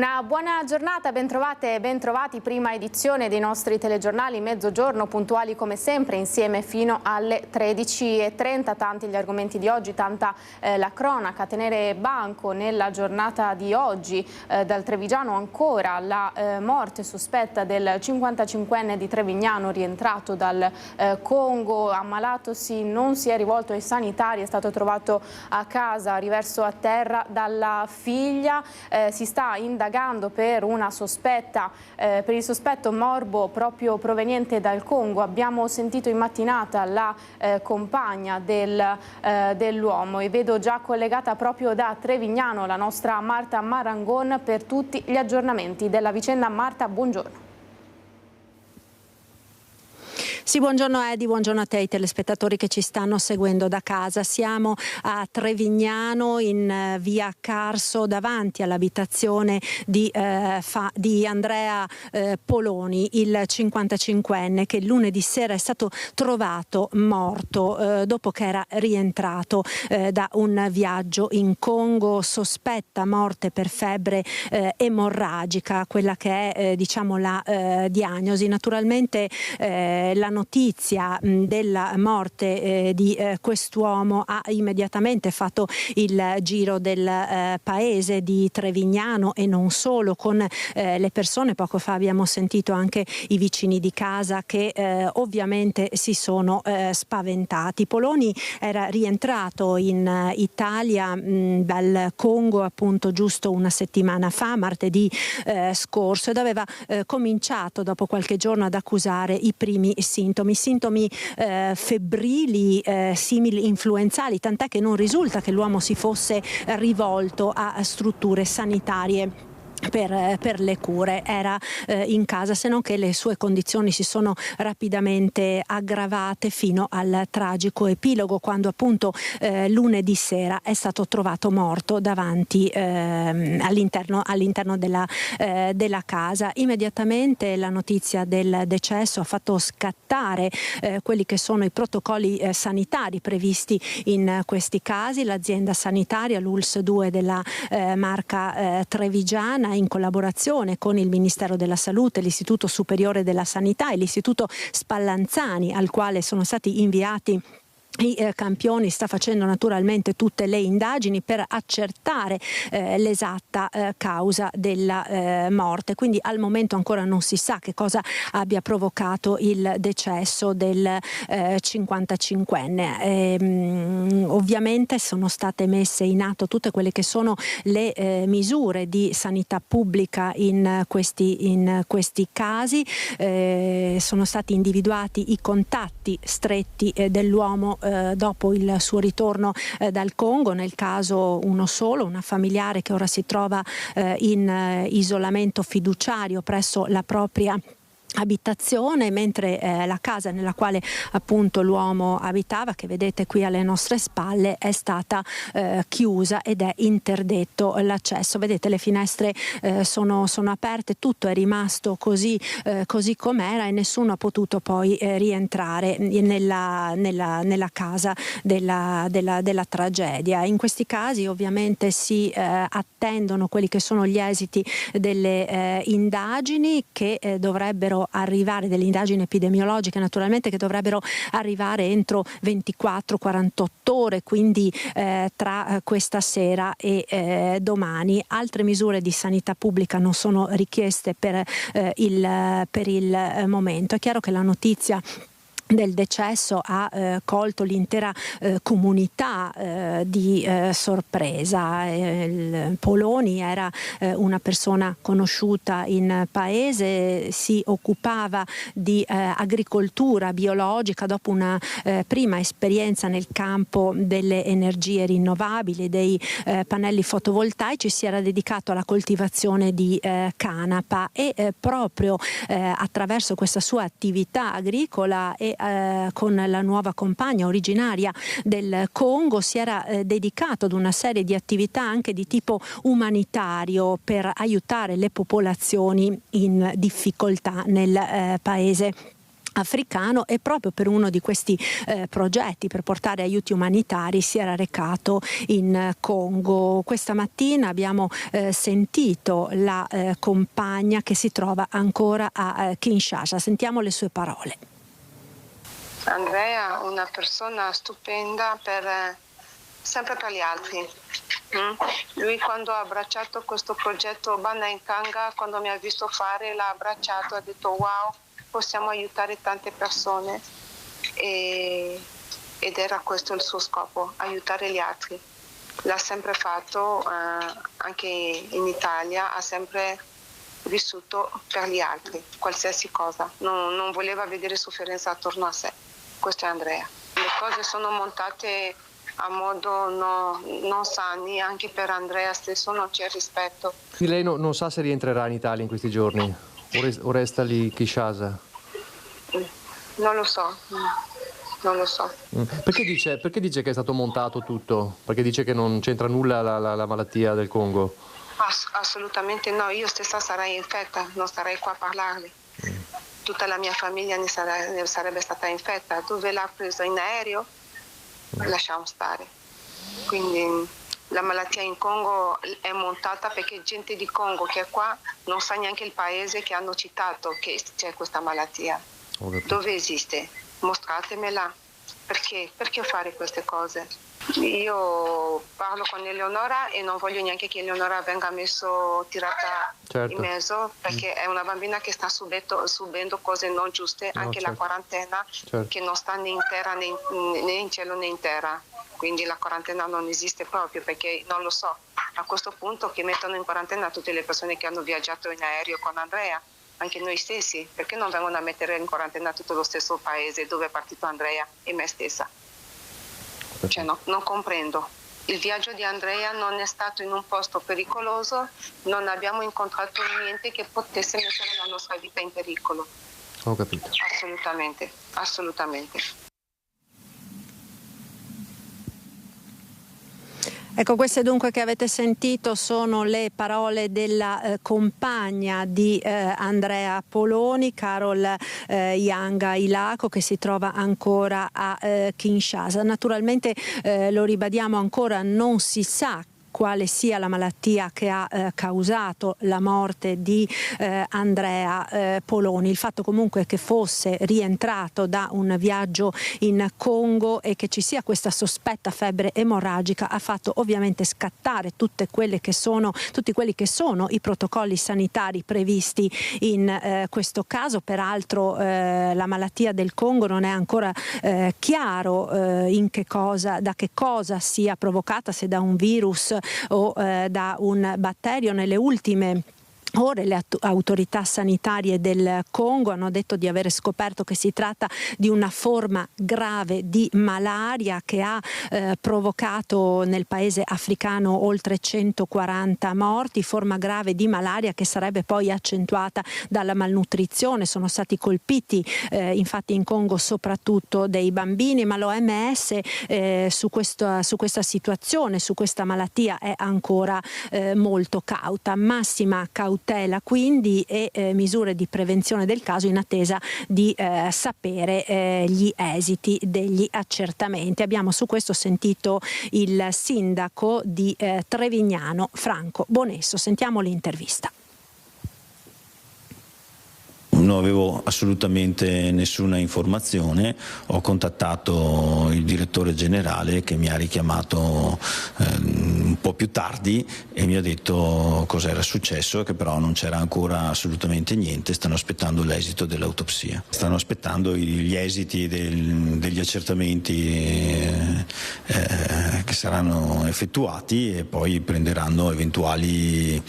Una buona giornata, bentrovate e bentrovati, prima edizione dei nostri telegiornali mezzogiorno, puntuali come sempre, insieme fino alle 13:30. Tanti gli argomenti di oggi, tanta la cronaca. Tenere banco nella giornata di oggi dal Trevigiano ancora la morte sospetta del 55enne di Trevignano rientrato dal Congo, ammalatosi, non si è rivolto ai sanitari, è stato trovato a casa, riverso a terra dalla figlia. Si sta indagando per una sospetta, per il sospetto morbo proprio proveniente dal Congo. Abbiamo sentito in mattinata la compagna dell'uomo e vedo già collegata proprio da Trevignano la nostra Marta Marangon per tutti gli aggiornamenti della vicenda. Marta, buongiorno. Sì, buongiorno Edi, buongiorno a te, ai telespettatori che ci stanno seguendo da casa. Siamo a Trevignano in via Carso davanti all'abitazione di Andrea Poloni, il 55enne che lunedì sera è stato trovato morto dopo che era rientrato da un viaggio in Congo. Sospetta morte per febbre emorragica, quella che è diciamo la diagnosi. Naturalmente la notizia della morte di quest'uomo ha immediatamente fatto il giro del paese di Trevignano e non solo, con le persone. Poco fa abbiamo sentito anche i vicini di casa che ovviamente si sono spaventati. Poloni era rientrato in Italia dal Congo appunto giusto una settimana fa, martedì scorso, ed aveva cominciato dopo qualche giorno ad accusare i primi sintomi febbrili, simili influenzali, tant'è che non risulta che l'uomo si fosse rivolto a strutture sanitarie per le cure. Era in casa, se non che le sue condizioni si sono rapidamente aggravate fino al tragico epilogo, quando appunto lunedì sera è stato trovato morto davanti all'interno della casa. Immediatamente la notizia del decesso ha fatto scattare quelli che sono i protocolli sanitari previsti in questi casi. L'azienda sanitaria, l'ULSS 2 della Marca Trevigiana, in collaborazione con il Ministero della Salute, l'Istituto Superiore della Sanità e l'Istituto Spallanzani, al quale sono stati inviati i campioni, sta facendo naturalmente tutte le indagini per accertare l'esatta causa della morte. Quindi al momento ancora non si sa che cosa abbia provocato il decesso del 55enne. Ovviamente sono state messe in atto tutte quelle che sono le misure di sanità pubblica in questi casi. Sono stati individuati i contatti stretti dell'uomo dopo il suo ritorno dal Congo, nel caso uno solo, una familiare che ora si trova in isolamento fiduciario presso la propria abitazione, mentre la casa nella quale appunto l'uomo abitava, che vedete qui alle nostre spalle, è stata chiusa ed è interdetto l'accesso. Vedete, le finestre sono aperte, tutto è rimasto così com'era e nessuno ha potuto poi rientrare nella casa della tragedia. In questi casi ovviamente si attendono quelli che sono gli esiti delle indagini che dovrebbero arrivare, delle indagini epidemiologiche naturalmente, che dovrebbero arrivare entro 24-48 ore, quindi tra questa sera e domani. Altre misure di sanità pubblica non sono richieste per il momento. È chiaro che la notizia del decesso ha colto l'intera comunità di sorpresa. Poloni era una persona conosciuta in paese, si occupava di agricoltura biologica dopo una prima esperienza nel campo delle energie rinnovabili, dei pannelli fotovoltaici. Si era dedicato alla coltivazione di canapa e proprio attraverso questa sua attività agricola e con la nuova compagna originaria del Congo si era dedicato ad una serie di attività anche di tipo umanitario per aiutare le popolazioni in difficoltà nel paese africano, e proprio per uno di questi progetti per portare aiuti umanitari si era recato in Congo. Questa mattina abbiamo sentito la compagna che si trova ancora a Kinshasa. Sentiamo le sue parole. Andrea, una persona stupenda sempre per gli altri. Lui, quando ha abbracciato questo progetto Bana Nkanga, quando mi ha visto fare, l'ha abbracciato, ha detto wow, possiamo aiutare tante persone, ed era questo il suo scopo, aiutare gli altri. L'ha sempre fatto, anche in Italia ha sempre vissuto per gli altri, qualsiasi cosa, non voleva vedere sofferenza attorno a sé. Questo è Andrea. Le cose sono montate a modo non sani, anche per Andrea stesso non c'è rispetto. Lei non sa se rientrerà in Italia in questi giorni o resta lì Kinshasa? Non lo so. Perché dice che è stato montato tutto? Perché dice che non c'entra nulla la malattia del Congo? Assolutamente no, io stessa sarei infetta, non starei qua a parlarle. Tutta la mia famiglia ne sarebbe stata infetta. Dove l'ha preso? In aereo? Lasciamo stare. Quindi la malattia in Congo è montata perché gente di Congo che è qua non sa neanche il paese che hanno citato che c'è questa malattia. Dove esiste? Mostratemela. Perché? Perché fare queste cose? Io parlo con Eleonora e non voglio neanche che Eleonora venga tirata in mezzo, perché è una bambina che sta subendo cose non giuste, anche la quarantena, che non sta né in terra né in cielo né in terra. Quindi la quarantena non esiste proprio, perché non lo so, a questo punto che mettono in quarantena tutte le persone che hanno viaggiato in aereo con Andrea, anche noi stessi, perché non vengono a mettere in quarantena tutto lo stesso paese dove è partito Andrea e me stessa? Cioè, non comprendo. Il viaggio di Andrea non è stato in un posto pericoloso, non abbiamo incontrato niente che potesse mettere la nostra vita in pericolo. Ho capito. Assolutamente. Ecco, queste dunque che avete sentito sono le parole della compagna di Andrea Poloni, Carol Yanga Ilako, che si trova ancora a Kinshasa. Naturalmente lo ribadiamo ancora, non si sa quale sia la malattia che ha causato la morte di Andrea Poloni. Il fatto comunque che fosse rientrato da un viaggio in Congo e che ci sia questa sospetta febbre emorragica ha fatto ovviamente scattare tutti quelli che sono i protocolli sanitari previsti in questo caso. Peraltro la malattia del Congo non è ancora chiaro da che cosa sia provocata, se da un virus o da un batterio. Nelle ultime ore le autorità sanitarie del Congo hanno detto di aver scoperto che si tratta di una forma grave di malaria che ha provocato nel paese africano oltre 140 morti, forma grave di malaria che sarebbe poi accentuata dalla malnutrizione. Sono stati colpiti infatti in Congo soprattutto dei bambini, ma l'OMS su questa situazione, su questa malattia è ancora molto cauta. Massima cautela quindi e misure di prevenzione del caso in attesa di sapere gli esiti degli accertamenti. Abbiamo su questo sentito il sindaco di Trevignano, Franco Bonesso. Sentiamo l'intervista. Non avevo assolutamente nessuna informazione, ho contattato il direttore generale che mi ha richiamato un po' più tardi e mi ha detto cosa era successo, che però non c'era ancora assolutamente niente, stanno aspettando l'esito dell'autopsia, stanno aspettando gli esiti degli accertamenti che saranno effettuati e poi prenderanno eventuali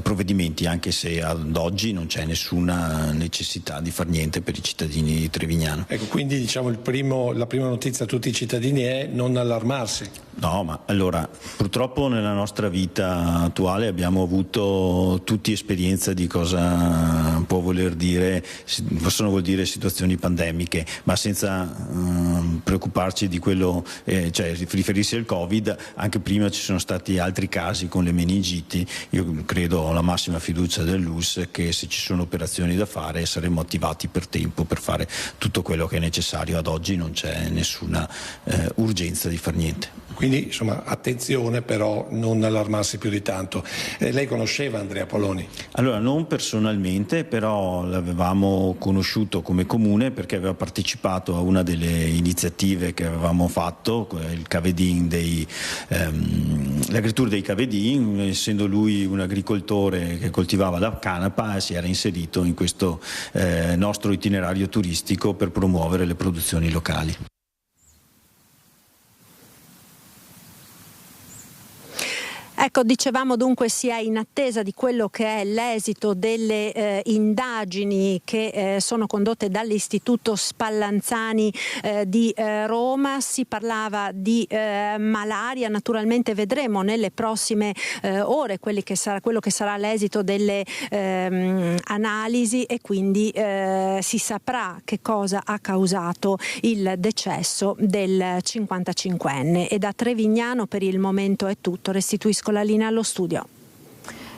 provvedimenti, anche se ad oggi non c'è nessuna necessità di far niente per i cittadini di Trevignano. Ecco, quindi diciamo la prima notizia a tutti i cittadini è non allarmarsi. No, ma allora purtroppo nella nostra vita attuale abbiamo avuto tutti esperienza di cosa possono vuol dire situazioni pandemiche, ma senza preoccuparci di quello, cioè riferirsi al Covid. Anche prima ci sono stati altri casi con le meningiti. Io credo, ho la massima fiducia dell'ULSS, che se ci sono operazioni da fare saremo attivati per tempo per fare tutto quello che è necessario. Ad oggi non c'è nessuna urgenza di far niente. Quindi insomma attenzione, però non allarmarsi più di tanto. Lei conosceva Andrea Poloni? Allora, non personalmente, però l'avevamo conosciuto come comune perché aveva partecipato a una delle iniziative che avevamo fatto, il Cavedin l'agricoltura dei Cavedin. Essendo lui un agricoltore che coltivava la canapa, si era inserito in questo nostro itinerario turistico per promuovere le produzioni locali. Ecco, dicevamo dunque si è in attesa di quello che è l'esito delle indagini che sono condotte dall'Istituto Spallanzani di Roma. Si parlava di malaria, naturalmente vedremo nelle prossime ore quello che sarà l'esito delle analisi, e quindi si saprà che cosa ha causato il decesso del 55enne. E da Trevignano per il momento è tutto, restituisco la linea allo studio.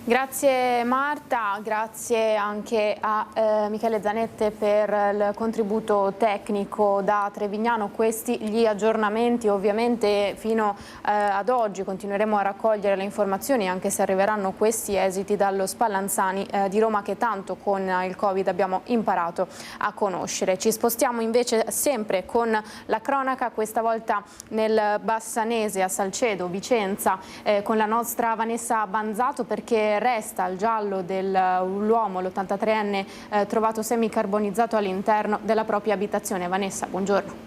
Grazie Marta, grazie anche a Michele Zanette per il contributo tecnico da Trevignano. Questi gli aggiornamenti, ovviamente fino ad oggi continueremo a raccogliere le informazioni, anche se arriveranno questi esiti dallo Spallanzani di Roma, che tanto con il Covid abbiamo imparato a conoscere. Ci spostiamo invece sempre con la cronaca, questa volta nel Bassanese, a Salcedo, Vicenza, con la nostra Vanessa Banzato, perché resta il giallo dell'uomo, l'83enne, trovato semicarbonizzato all'interno della propria abitazione. Vanessa, buongiorno.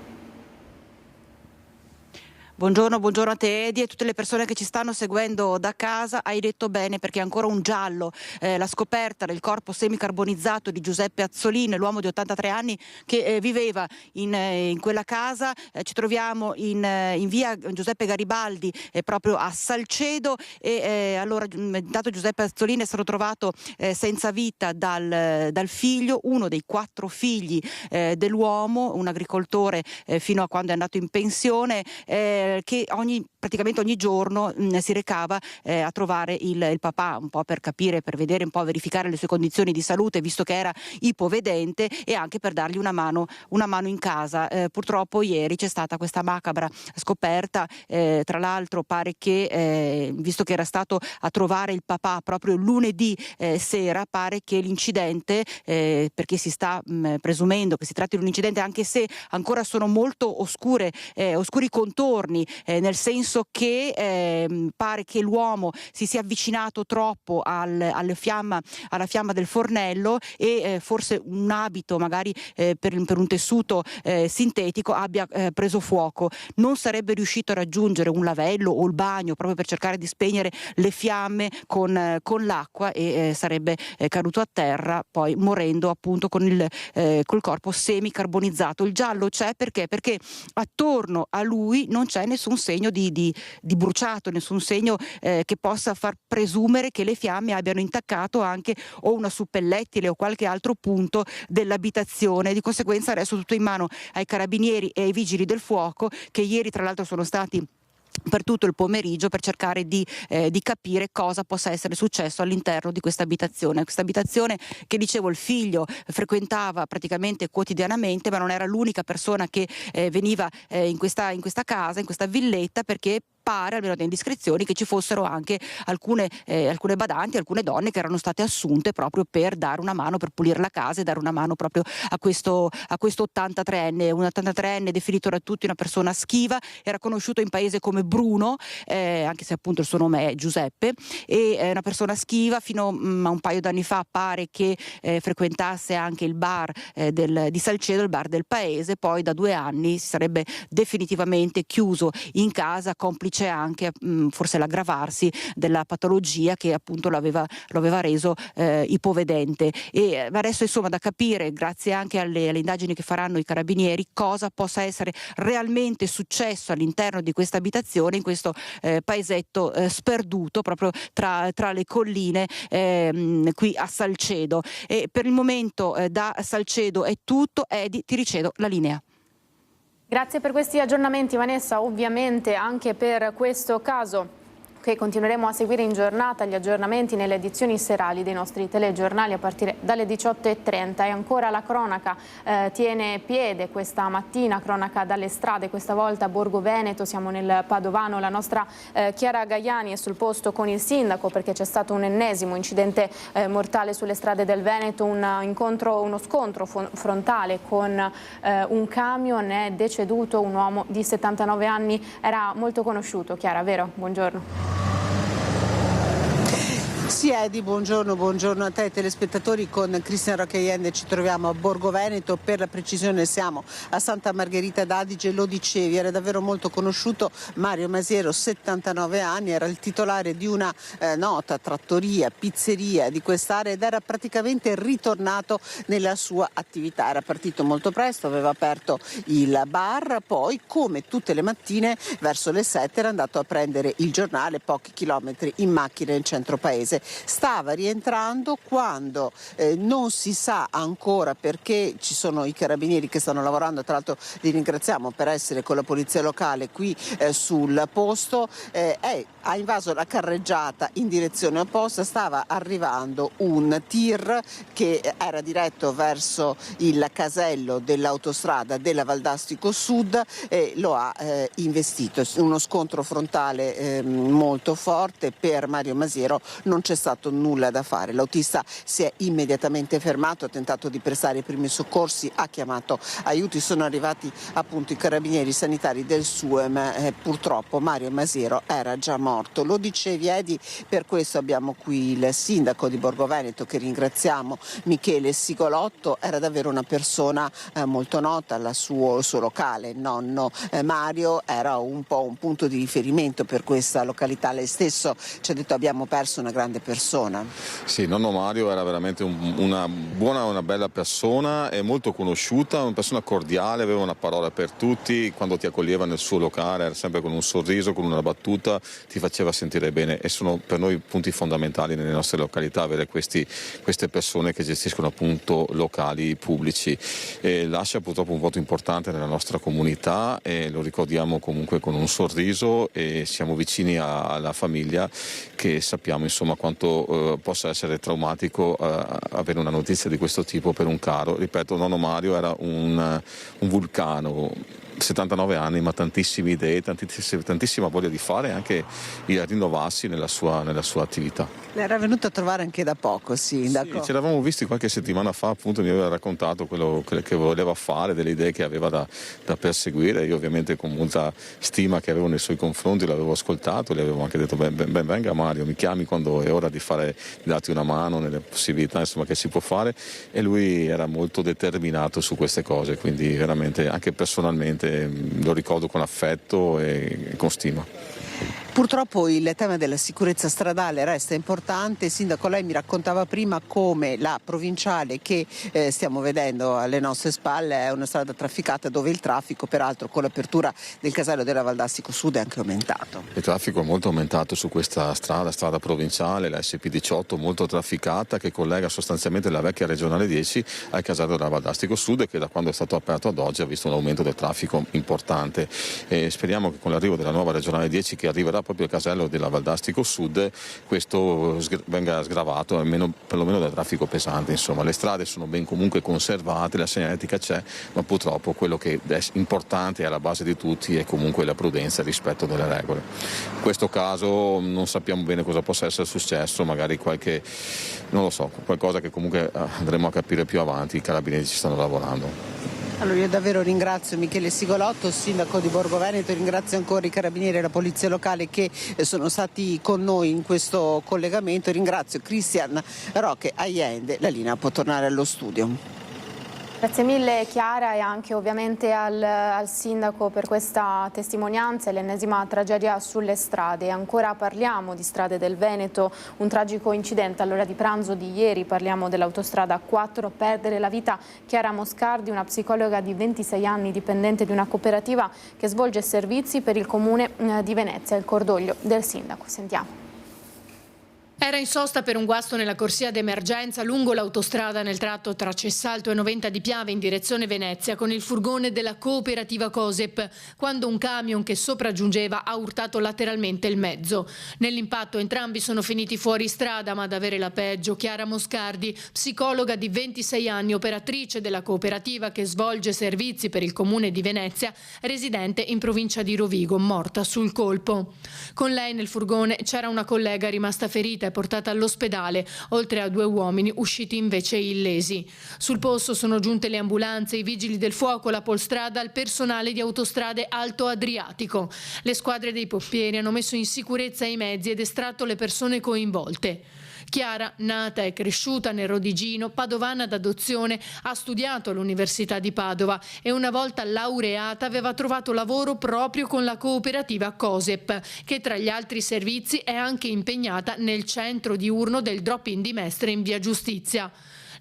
Buongiorno a te Edi e tutte le persone che ci stanno seguendo da casa. Hai detto bene, perché è ancora un giallo la scoperta del corpo semicarbonizzato di Giuseppe Azzolin, l'uomo di 83 anni che viveva in quella casa. Ci troviamo in via Giuseppe Garibaldi, proprio a Salcedo, e allora intanto Giuseppe Azzolin è stato trovato senza vita dal figlio, uno dei 4 figli dell'uomo, un agricoltore fino a quando è andato in pensione, che praticamente ogni giorno si recava a trovare il papà, un po' per capire, per vedere, un po' verificare le sue condizioni di salute, visto che era ipovedente, e anche per dargli una mano in casa. Purtroppo ieri c'è stata questa macabra scoperta. Tra l'altro pare che, visto che era stato a trovare il papà proprio lunedì sera, pare che l'incidente, perché si sta presumendo che si tratti di un incidente, anche se ancora sono molto oscuri contorni, nel senso che pare che l'uomo si sia avvicinato troppo alla fiamma del fornello, e forse un abito magari per un tessuto sintetico abbia preso fuoco. Non sarebbe riuscito a raggiungere un lavello o il bagno proprio per cercare di spegnere le fiamme con l'acqua, e sarebbe caduto a terra, poi morendo appunto col corpo semicarbonizzato. Il giallo c'è perché attorno a lui non c'è nessun segno di bruciato, nessun segno che possa far presumere che le fiamme abbiano intaccato anche o una suppellettile o qualche altro punto dell'abitazione. Di conseguenza adesso tutto in mano ai carabinieri e ai vigili del fuoco, che ieri tra l'altro sono stati per tutto il pomeriggio per cercare di capire cosa possa essere successo all'interno di questa abitazione. Questa abitazione che, dicevo, il figlio frequentava praticamente quotidianamente, ma non era l'unica persona che veniva in questa casa, in questa villetta, perché pare, almeno da indiscrezioni, che ci fossero anche alcune badanti, alcune donne che erano state assunte proprio per dare una mano, per pulire la casa e dare una mano proprio a questo 83enne, un 83enne definito da tutti una persona schiva. Era conosciuto in paese come Bruno, anche se appunto il suo nome è Giuseppe, e una persona schiva. Fino a un paio d'anni fa pare che frequentasse anche il bar di Salcedo, il bar del paese. Poi da 2 anni si sarebbe definitivamente chiuso in casa, complice anche forse l'aggravarsi della patologia che appunto lo aveva reso ipovedente. E adesso insomma da capire, grazie anche alle indagini che faranno i carabinieri, cosa possa essere realmente successo all'interno di questa abitazione, in questo paesetto sperduto proprio tra le colline qui a Salcedo. E per il momento da Salcedo è tutto. Edi, ti ricedo la linea. Grazie per questi aggiornamenti Vanessa, ovviamente anche per questo caso che continueremo a seguire in giornata, gli aggiornamenti nelle edizioni serali dei nostri telegiornali a partire dalle 18:30. E ancora la cronaca tiene piede questa mattina, cronaca dalle strade, questa volta a Borgo Veneto, siamo nel Padovano, la nostra Chiara Gaiani è sul posto con il sindaco perché c'è stato un ennesimo incidente mortale sulle strade del Veneto, uno scontro frontale con un camion, è deceduto un uomo di 79 anni, era molto conosciuto. Chiara, vero? Buongiorno. Sì Edi, buongiorno a te telespettatori, con Cristian Roque Allende ci troviamo a Borgo Veneto, per la precisione siamo a Santa Margherita d'Adige, lo dicevi, era davvero molto conosciuto Mario Masiero, 79 anni, era il titolare di una nota trattoria, pizzeria di quest'area ed era praticamente ritornato nella sua attività, era partito molto presto, aveva aperto il bar, poi come tutte le mattine verso le 7 era andato a prendere il giornale, pochi chilometri in macchina in centro paese. Stava rientrando quando non si sa ancora, perché ci sono i carabinieri che stanno lavorando, tra l'altro li ringraziamo per essere con la polizia locale qui sul posto, ha invaso la carreggiata in direzione opposta, stava arrivando un tir che era diretto verso il casello dell'autostrada della Valdastico Sud e lo ha investito. Uno scontro frontale molto forte, per Mario Masiero non c'è stato nulla da fare. L'autista si è immediatamente fermato, ha tentato di prestare i primi soccorsi, ha chiamato aiuti, sono arrivati appunto i carabinieri sanitari del SUEM, purtroppo Mario Masiero era già morto. Lo dicevi Edi, per questo abbiamo qui il sindaco di Borgo Veneto che ringraziamo, Michele Sigolotto, era davvero una persona molto nota, il suo locale, il nonno Mario era un po' un punto di riferimento per questa località. Lei stesso ci ha detto abbiamo perso una grande persona. Sì, nonno Mario era veramente una bella persona e molto conosciuta, una persona cordiale, aveva una parola per tutti, quando ti accoglieva nel suo locale era sempre con un sorriso, con una battuta, ti faceva sentire bene e sono per noi punti fondamentali nelle nostre località avere queste persone che gestiscono appunto locali pubblici. E lascia purtroppo un voto importante nella nostra comunità e lo ricordiamo comunque con un sorriso e siamo vicini alla famiglia, che sappiamo insomma quanto possa essere traumatico avere una notizia di questo tipo per un caro. Ripeto, nonno Mario era un vulcano, 79 anni ma tantissime idee, tantissima voglia di fare e anche di rinnovarsi nella sua attività. Era venuto a trovare anche da poco, sindaco. Sì, ci eravamo visti qualche settimana fa, appunto mi aveva raccontato quello che voleva fare, delle idee che aveva da perseguire. Io ovviamente con molta stima che avevo nei suoi confronti l'avevo ascoltato, le avevo anche detto ben venga Mario, mi chiami quando è ora di darti una mano nelle possibilità insomma che si può fare, e lui era molto determinato su queste cose, quindi veramente anche personalmente lo ricordo con affetto e con stima. Purtroppo il tema della sicurezza stradale resta importante. Sindaco, lei mi raccontava prima come la provinciale che stiamo vedendo alle nostre spalle è una strada trafficata dove il traffico, peraltro con l'apertura del casello della Valdastico Sud, è anche aumentato. Il traffico è molto aumentato su questa strada provinciale, la SP18 molto trafficata, che collega sostanzialmente la vecchia regionale 10 al casello della Valdastico Sud, che da quando è stato aperto ad oggi ha visto un aumento del traffico importante. E speriamo che con l'arrivo della nuova regionale 10, che arriverà proprio il casello della Valdastico Sud, questo venga sgravato perlomeno dal traffico pesante. Insomma, le strade sono ben comunque conservate, la segnaletica c'è, ma purtroppo quello che è importante, è alla base di tutti, è comunque la prudenza e il rispetto delle regole. In questo caso non sappiamo bene cosa possa essere successo, magari qualcosa che comunque andremo a capire più avanti. I carabinieri ci stanno lavorando. Allora io davvero ringrazio Michele Sigolotto, sindaco di Borgo Veneto, ringrazio ancora i carabinieri e la polizia locale che sono stati con noi in questo collegamento, ringrazio Cristian Roque Allende, la linea può tornare allo studio. Grazie mille Chiara, e anche ovviamente al sindaco per questa testimonianza e l'ennesima tragedia sulle strade. Ancora parliamo di strade del Veneto, un tragico incidente all'ora di pranzo di ieri, parliamo dell'autostrada 4, perdere la vita Chiara Moscardi, una psicologa di 26 anni, dipendente di una cooperativa che svolge servizi per il comune di Venezia. Il cordoglio del sindaco, sentiamo. Era in sosta per un guasto nella corsia d'emergenza lungo l'autostrada nel tratto tra Cessalto e Noventa di Piave in direzione Venezia con il furgone della cooperativa COSEP, quando un camion che sopraggiungeva ha urtato lateralmente il mezzo. Nell'impatto entrambi sono finiti fuori strada, ma ad avere la peggio Chiara Moscardi, psicologa di 26 anni, operatrice della cooperativa che svolge servizi per il comune di Venezia, residente in provincia di Rovigo, morta sul colpo. Con lei nel furgone c'era una collega rimasta ferita portata all'ospedale, oltre a 2 uomini usciti invece illesi. Sul posto sono giunte le ambulanze, i vigili del fuoco, la polstrada, il personale di Autostrade Alto Adriatico. Le squadre dei pompieri hanno messo in sicurezza i mezzi ed estratto le persone coinvolte. Chiara, nata e cresciuta nel Rodigino, padovana d'adozione, ha studiato all'Università di Padova e una volta laureata aveva trovato lavoro proprio con la cooperativa COSEP, che tra gli altri servizi è anche impegnata nel centro diurno del drop-in di Mestre in via Giustizia.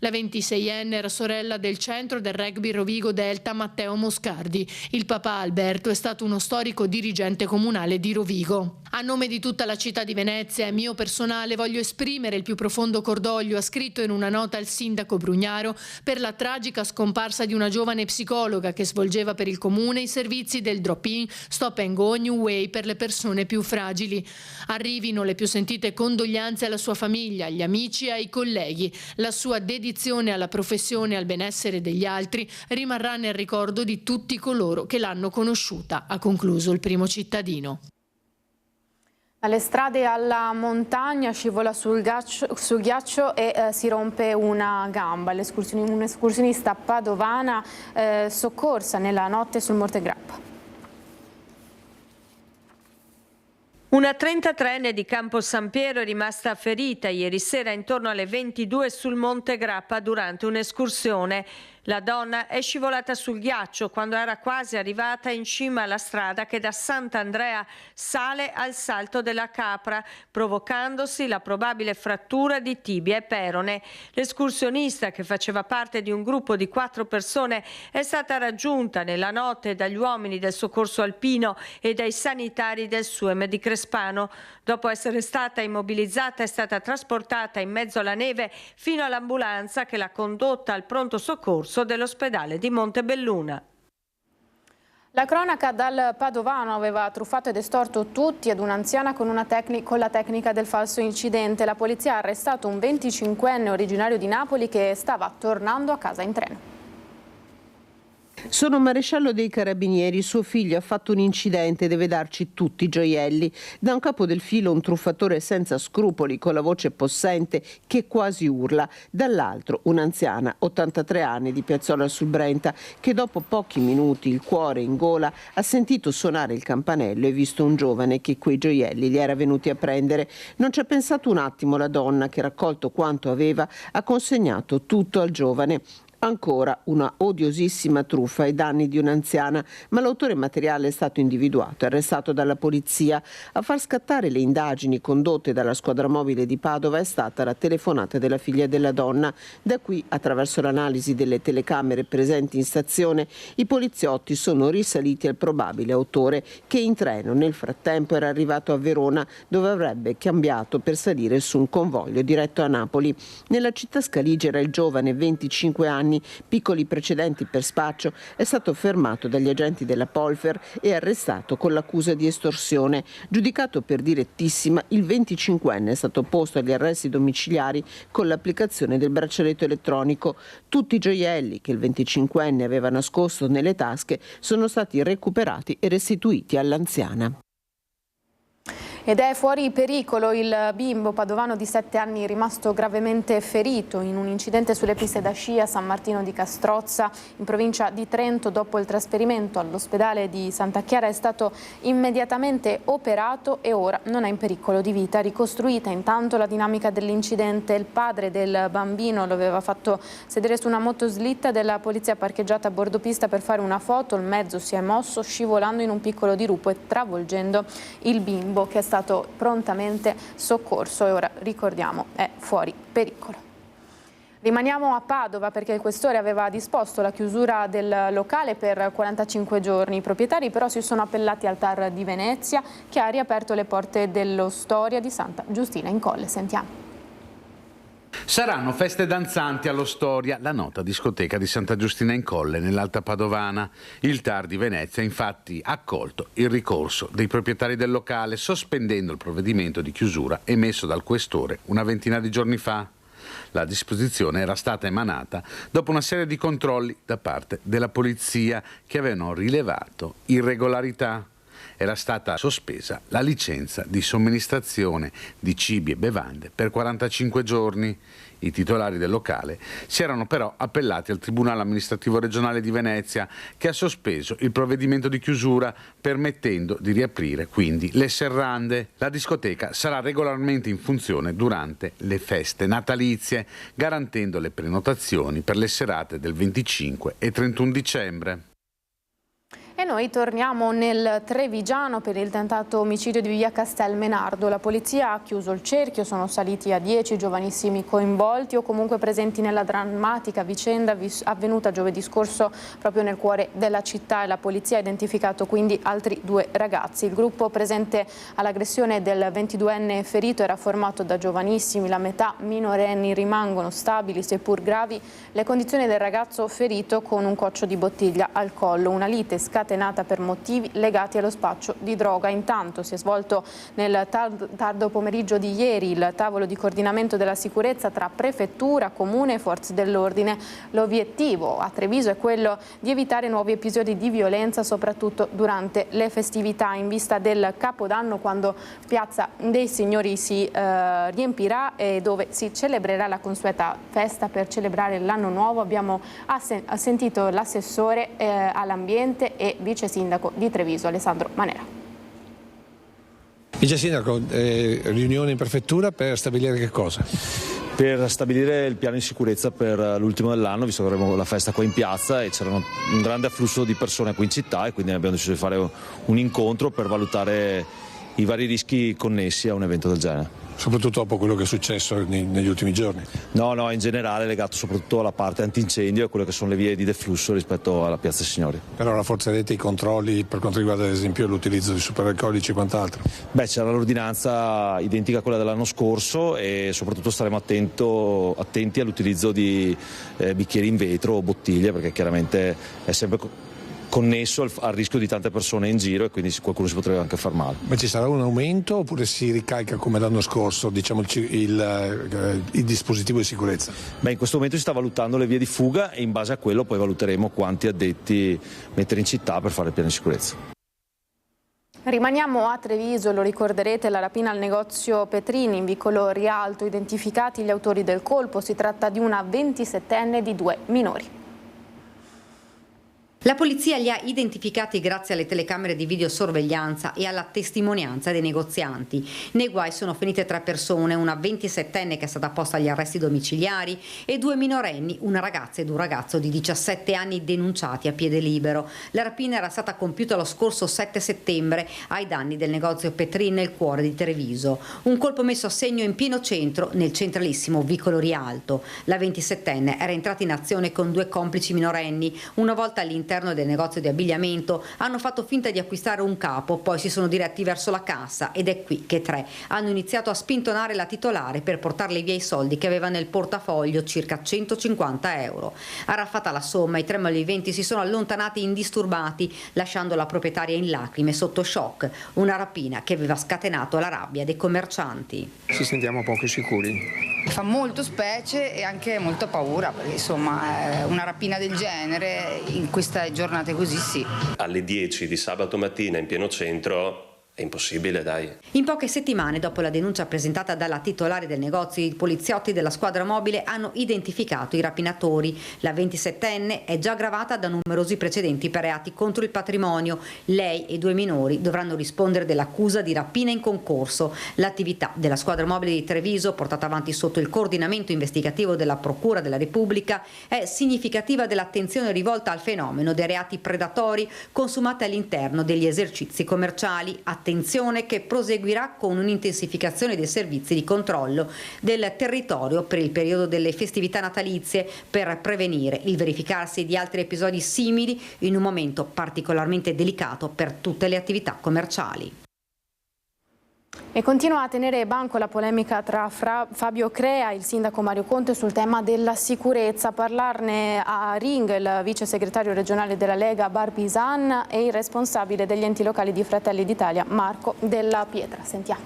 La 26enne era sorella del centro del rugby Rovigo Delta Matteo Moscardi. Il papà Alberto è stato uno storico dirigente comunale di Rovigo. A nome di tutta la città di Venezia e mio personale voglio esprimere il più profondo cordoglio, ha scritto in una nota il sindaco Brugnaro, per la tragica scomparsa di una giovane psicologa che svolgeva per il comune i servizi del drop-in, stop and go, new way per le persone più fragili. Arrivino le più sentite condoglianze alla sua famiglia, agli amici e ai colleghi. La sua dedizione alla professione e al benessere degli altri rimarrà nel ricordo di tutti coloro che l'hanno conosciuta, ha concluso il primo cittadino. Dalle strade alla montagna scivola sul ghiaccio e si rompe una gamba. Un'escursionista padovana soccorsa nella notte sul Monte Grappa. Una 33enne di Campo San Piero è rimasta ferita ieri sera intorno alle 22 sul Monte Grappa durante un'escursione. La donna è scivolata sul ghiaccio quando era quasi arrivata in cima alla strada che da Sant'Andrea sale al Salto della Capra, provocandosi la probabile frattura di tibia e perone. L'escursionista, che faceva parte di un gruppo di 4 persone, è stata raggiunta nella notte dagli uomini del soccorso alpino e dai sanitari del SUEM di Crespano. Dopo essere stata immobilizzata è stata trasportata in mezzo alla neve fino all'ambulanza che l'ha condotta al pronto soccorso dell'ospedale di Montebelluna. La cronaca dal Padovano aveva truffato ed estorto tutti ad un'anziana con la tecnica del falso incidente. La polizia ha arrestato un 25enne originario di Napoli che stava tornando a casa in treno. Sono maresciallo dei carabinieri, suo figlio ha fatto un incidente e deve darci tutti i gioielli. Da un capo del filo un truffatore senza scrupoli con la voce possente che quasi urla, dall'altro un'anziana, 83 anni, di Piazzola sul Brenta, che dopo pochi minuti, il cuore in gola, ha sentito suonare il campanello e visto un giovane che quei gioielli gli era venuti a prendere. Non ci ha pensato un attimo la donna che, raccolto quanto aveva, ha consegnato tutto al giovane. Ancora una odiosissima truffa ai danni di un'anziana, ma l'autore materiale è stato individuato e arrestato dalla polizia. A far scattare le indagini condotte dalla squadra mobile di Padova è stata la telefonata della figlia della donna. Da qui, attraverso l'analisi delle telecamere presenti in stazione, i poliziotti sono risaliti al probabile autore, che in treno nel frattempo era arrivato a Verona, dove avrebbe cambiato per salire su un convoglio diretto a Napoli. Nella città scaligera il giovane, 25 anni, piccoli precedenti per spaccio, è stato fermato dagli agenti della Polfer e arrestato con l'accusa di estorsione. Giudicato per direttissima, il 25enne è stato posto agli arresti domiciliari con l'applicazione del braccialetto elettronico. Tutti i gioielli che il 25enne aveva nascosto nelle tasche sono stati recuperati e restituiti all'anziana. Ed è fuori pericolo il bimbo padovano di 7 anni rimasto gravemente ferito in un incidente sulle piste da sci a San Martino di Castrozza, in provincia di Trento. Dopo il trasferimento all'ospedale di Santa Chiara è stato immediatamente operato e ora non è in pericolo di vita. Ricostruita intanto la dinamica dell'incidente, il padre del bambino lo aveva fatto sedere su una motoslitta della polizia parcheggiata a bordo pista per fare una foto. Il mezzo si è mosso scivolando in un piccolo dirupo e travolgendo il bimbo, che è stato prontamente soccorso e ora, ricordiamo, è fuori pericolo. Rimaniamo a Padova perché il questore aveva disposto la chiusura del locale per 45 giorni. I proprietari però si sono appellati al TAR di Venezia che ha riaperto le porte dell'Ostoria di Santa Giustina in Colle. Sentiamo. Saranno feste danzanti all'Ostoria, la nota discoteca di Santa Giustina in Colle, nell'Alta Padovana. Il TAR di Venezia infatti ha accolto il ricorso dei proprietari del locale, sospendendo il provvedimento di chiusura emesso dal questore una ventina di giorni fa. La disposizione era stata emanata dopo una serie di controlli da parte della polizia che avevano rilevato irregolarità. Era stata sospesa la licenza di somministrazione di cibi e bevande per 45 giorni. I titolari del locale si erano però appellati al Tribunale amministrativo regionale di Venezia che ha sospeso il provvedimento di chiusura permettendo di riaprire quindi le serrande. La discoteca sarà regolarmente in funzione durante le feste natalizie, garantendo le prenotazioni per le serate del 25 e 31 dicembre. E noi torniamo nel Trevigiano per il tentato omicidio di via Castelmenardo. La polizia ha chiuso il cerchio, sono saliti a 10 giovanissimi coinvolti o comunque presenti nella drammatica vicenda avvenuta giovedì scorso proprio nel cuore della città, e la polizia ha identificato quindi altri 2 ragazzi. Il gruppo presente all'aggressione del 22enne ferito era formato da giovanissimi, la metà minorenni. Rimangono stabili, seppur gravi, le condizioni del ragazzo ferito con un coccio di bottiglia al collo, una lite scatenata per motivi legati allo spaccio di droga. Intanto si è svolto nel tardo pomeriggio di ieri il tavolo di coordinamento della sicurezza tra prefettura, comune e forze dell'ordine. L'obiettivo a Treviso è quello di evitare nuovi episodi di violenza, soprattutto durante le festività, in vista del Capodanno, quando Piazza dei Signori si riempirà e dove si celebrerà la consueta festa per celebrare l'anno nuovo. Abbiamo sentito l'assessore all'ambiente e vice sindaco di Treviso, Alessandro Manera. Vice sindaco, riunione in prefettura per stabilire che cosa? Per stabilire il piano di sicurezza per l'ultimo dell'anno, visto che avremo la festa qua in piazza e c'era un grande afflusso di persone qui in città, e quindi abbiamo deciso di fare un incontro per valutare i vari rischi connessi a un evento del genere. Soprattutto dopo quello che è successo negli ultimi giorni? No, in generale legato soprattutto alla parte antincendio e quelle che sono le vie di deflusso rispetto alla Piazza Signori. Però rafforzerete i controlli per quanto riguarda ad esempio l'utilizzo di superalcolici e quant'altro? Beh, c'era l'ordinanza identica a quella dell'anno scorso e soprattutto staremo attenti all'utilizzo di bicchieri in vetro o bottiglie, perché chiaramente è sempre connesso al rischio di tante persone in giro e quindi qualcuno si potrebbe anche far male. Ma ci sarà un aumento oppure si ricarica come l'anno scorso, diciamo, il dispositivo di sicurezza? Beh, in questo momento si sta valutando le vie di fuga e in base a quello poi valuteremo quanti addetti mettere in città per fare il piano di sicurezza. Rimaniamo a Treviso, lo ricorderete, la rapina al negozio Petrini in vicolo Rialto, identificati gli autori del colpo. Si tratta di una 27enne di 2 minori. La polizia li ha identificati grazie alle telecamere di videosorveglianza e alla testimonianza dei negozianti. Nei guai sono finite 3 persone, una 27enne che è stata posta agli arresti domiciliari e 2 minorenni, una ragazza ed un ragazzo di 17 anni denunciati a piede libero. La rapina era stata compiuta lo scorso 7 settembre ai danni del negozio Petrini nel cuore di Treviso. Un colpo messo a segno in pieno centro, nel centralissimo vicolo Rialto. La 27enne era entrata in azione con 2 complici minorenni. Una volta all'interno del negozio di abbigliamento hanno fatto finta di acquistare un capo, poi si sono diretti verso la cassa ed è qui che 3 hanno iniziato a spintonare la titolare per portarle via i soldi che aveva nel portafoglio, circa 150 euro. Arraffata la somma, i 3 malviventi si sono allontanati indisturbati, lasciando la proprietaria in lacrime sotto shock. Una rapina che aveva scatenato la rabbia dei commercianti. Ci sentiamo poco sicuri. Fa molto specie e anche molta paura, perché insomma una rapina del genere in queste giornate così sì. Alle 10 di sabato mattina in pieno centro è impossibile, dai. In poche settimane dopo la denuncia presentata dalla titolare del negozio, i poliziotti della squadra mobile hanno identificato i rapinatori. La 27enne è già aggravata da numerosi precedenti per reati contro il patrimonio. Lei e 2 minori dovranno rispondere dell'accusa di rapina in concorso. L'attività della squadra mobile di Treviso, portata avanti sotto il coordinamento investigativo della Procura della Repubblica, è significativa dell'attenzione rivolta al fenomeno dei reati predatori consumati all'interno degli esercizi commerciali. Attenzione Attenzione che proseguirà con un'intensificazione dei servizi di controllo del territorio per il periodo delle festività natalizie per prevenire il verificarsi di altri episodi simili in un momento particolarmente delicato per tutte le attività commerciali. E continua a tenere banco la polemica tra Fabio Crea e il sindaco Mario Conte sul tema della sicurezza. Parlarne a Ring il vice segretario regionale della Lega Barbisan e il responsabile degli enti locali di Fratelli d'Italia Marco Della Pietra. Sentiamo.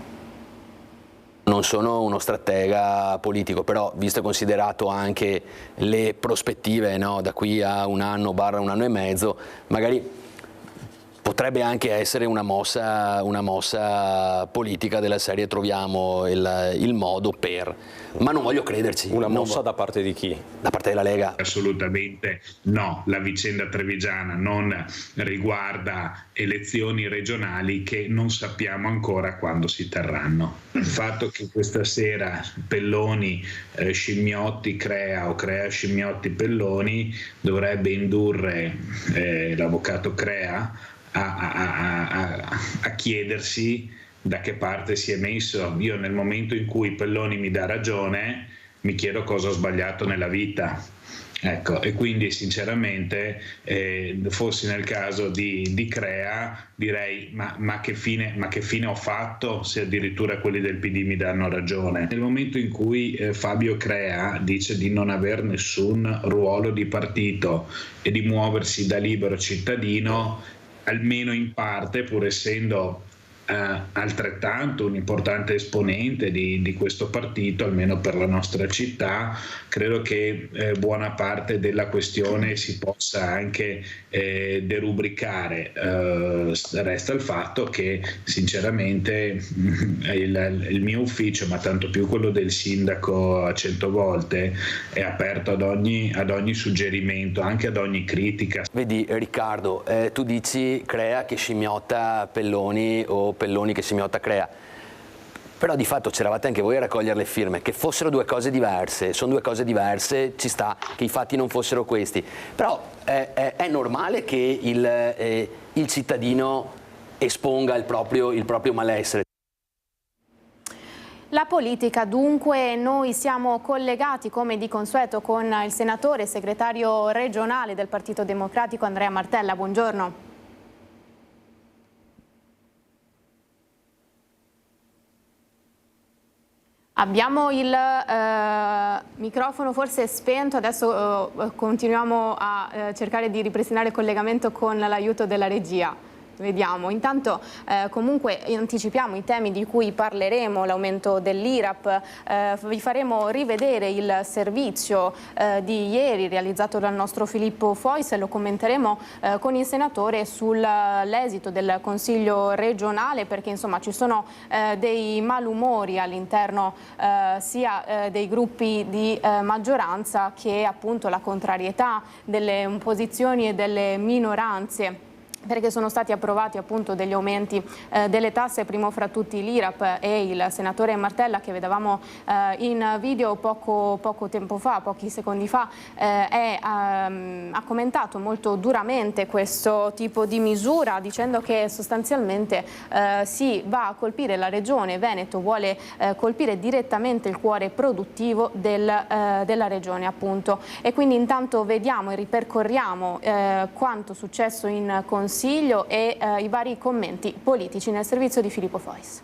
Non sono uno stratega politico, però visto e considerato anche le prospettive, no, da qui a un anno / un anno e mezzo, magari potrebbe anche essere una mossa politica della serie troviamo il modo per, ma non voglio crederci. Una mossa da parte di chi? Da parte della Lega? Assolutamente no, la vicenda trevigiana non riguarda elezioni regionali che non sappiamo ancora quando si terranno. Il fatto che questa sera Pelloni scimmiotti Crea o Crea scimmiotti Pelloni dovrebbe indurre l'avvocato Crea a chiedersi da che parte si è messo. Io nel momento in cui Pelloni mi dà ragione mi chiedo cosa ho sbagliato nella vita. Ecco, e quindi sinceramente fossi nel caso di Crea direi ma che fine ho fatto se addirittura quelli del PD mi danno ragione. Nel momento in cui Fabio Crea dice di non aver nessun ruolo di partito e di muoversi da libero cittadino, almeno in parte, pur essendo altrettanto un importante esponente di questo partito, almeno per la nostra città, credo che buona parte della questione si possa anche derubricare. Resta il fatto che sinceramente il mio ufficio, ma tanto più quello del sindaco a 100 volte, è aperto ad ogni suggerimento, anche ad ogni critica. Vedi Riccardo, tu dici Crea che scimmiotta Pelloni o Pelloni che scimmiotta Crea, però di fatto c'eravate anche voi a raccogliere le firme. Che fossero due cose diverse, sono due cose diverse, ci sta che i fatti non fossero questi, però è normale che il cittadino esponga il proprio malessere. La politica, dunque, noi siamo collegati come di consueto con il senatore e segretario regionale del Partito Democratico Andrea Martella. Buongiorno. Abbiamo il microfono forse spento, adesso continuiamo a cercare di ripristinare il collegamento con l'aiuto della regia. Vediamo, intanto comunque anticipiamo i temi di cui parleremo, l'aumento dell'IRAP, vi faremo rivedere il servizio di ieri realizzato dal nostro Filippo Fois e lo commenteremo con il senatore sull'esito del Consiglio regionale, perché insomma ci sono dei malumori all'interno sia dei gruppi di maggioranza che appunto la contrarietà delle opposizioni e delle minoranze, perché sono stati approvati appunto degli aumenti delle tasse, primo fra tutti l'IRAP, e il senatore Martella, che vedevamo in video poco tempo fa, pochi secondi fa, ha commentato molto duramente questo tipo di misura, dicendo che sostanzialmente si va a colpire la regione Veneto, vuole colpire direttamente il cuore produttivo della regione appunto. E quindi intanto vediamo e ripercorriamo quanto successo in Consiglio e i vari commenti politici nel servizio di Filippo Fois.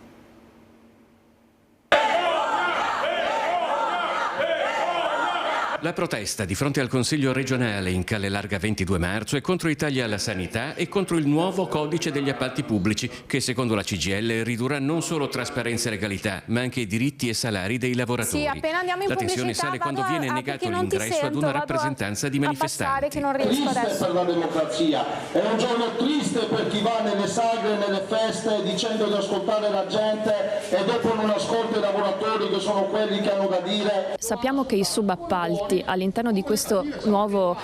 La protesta di fronte al Consiglio regionale in Calle Larga 22 marzo è contro i tagli alla sanità e contro il nuovo codice degli appalti pubblici che secondo la CGIL ridurrà non solo trasparenza e legalità ma anche i diritti e salari dei lavoratori. Sì, appena andiamo in la tensione sale quando viene negato l'ingresso ad una rappresentanza di manifestanti. Che non riesco adesso. Per la democrazia, è un giorno triste per chi va nelle sagre, nelle feste dicendo di ascoltare la gente e dopo non ascolta i lavoratori che sono quelli che hanno da dire. Sappiamo che i subappalti appalti all'interno di questo nuovo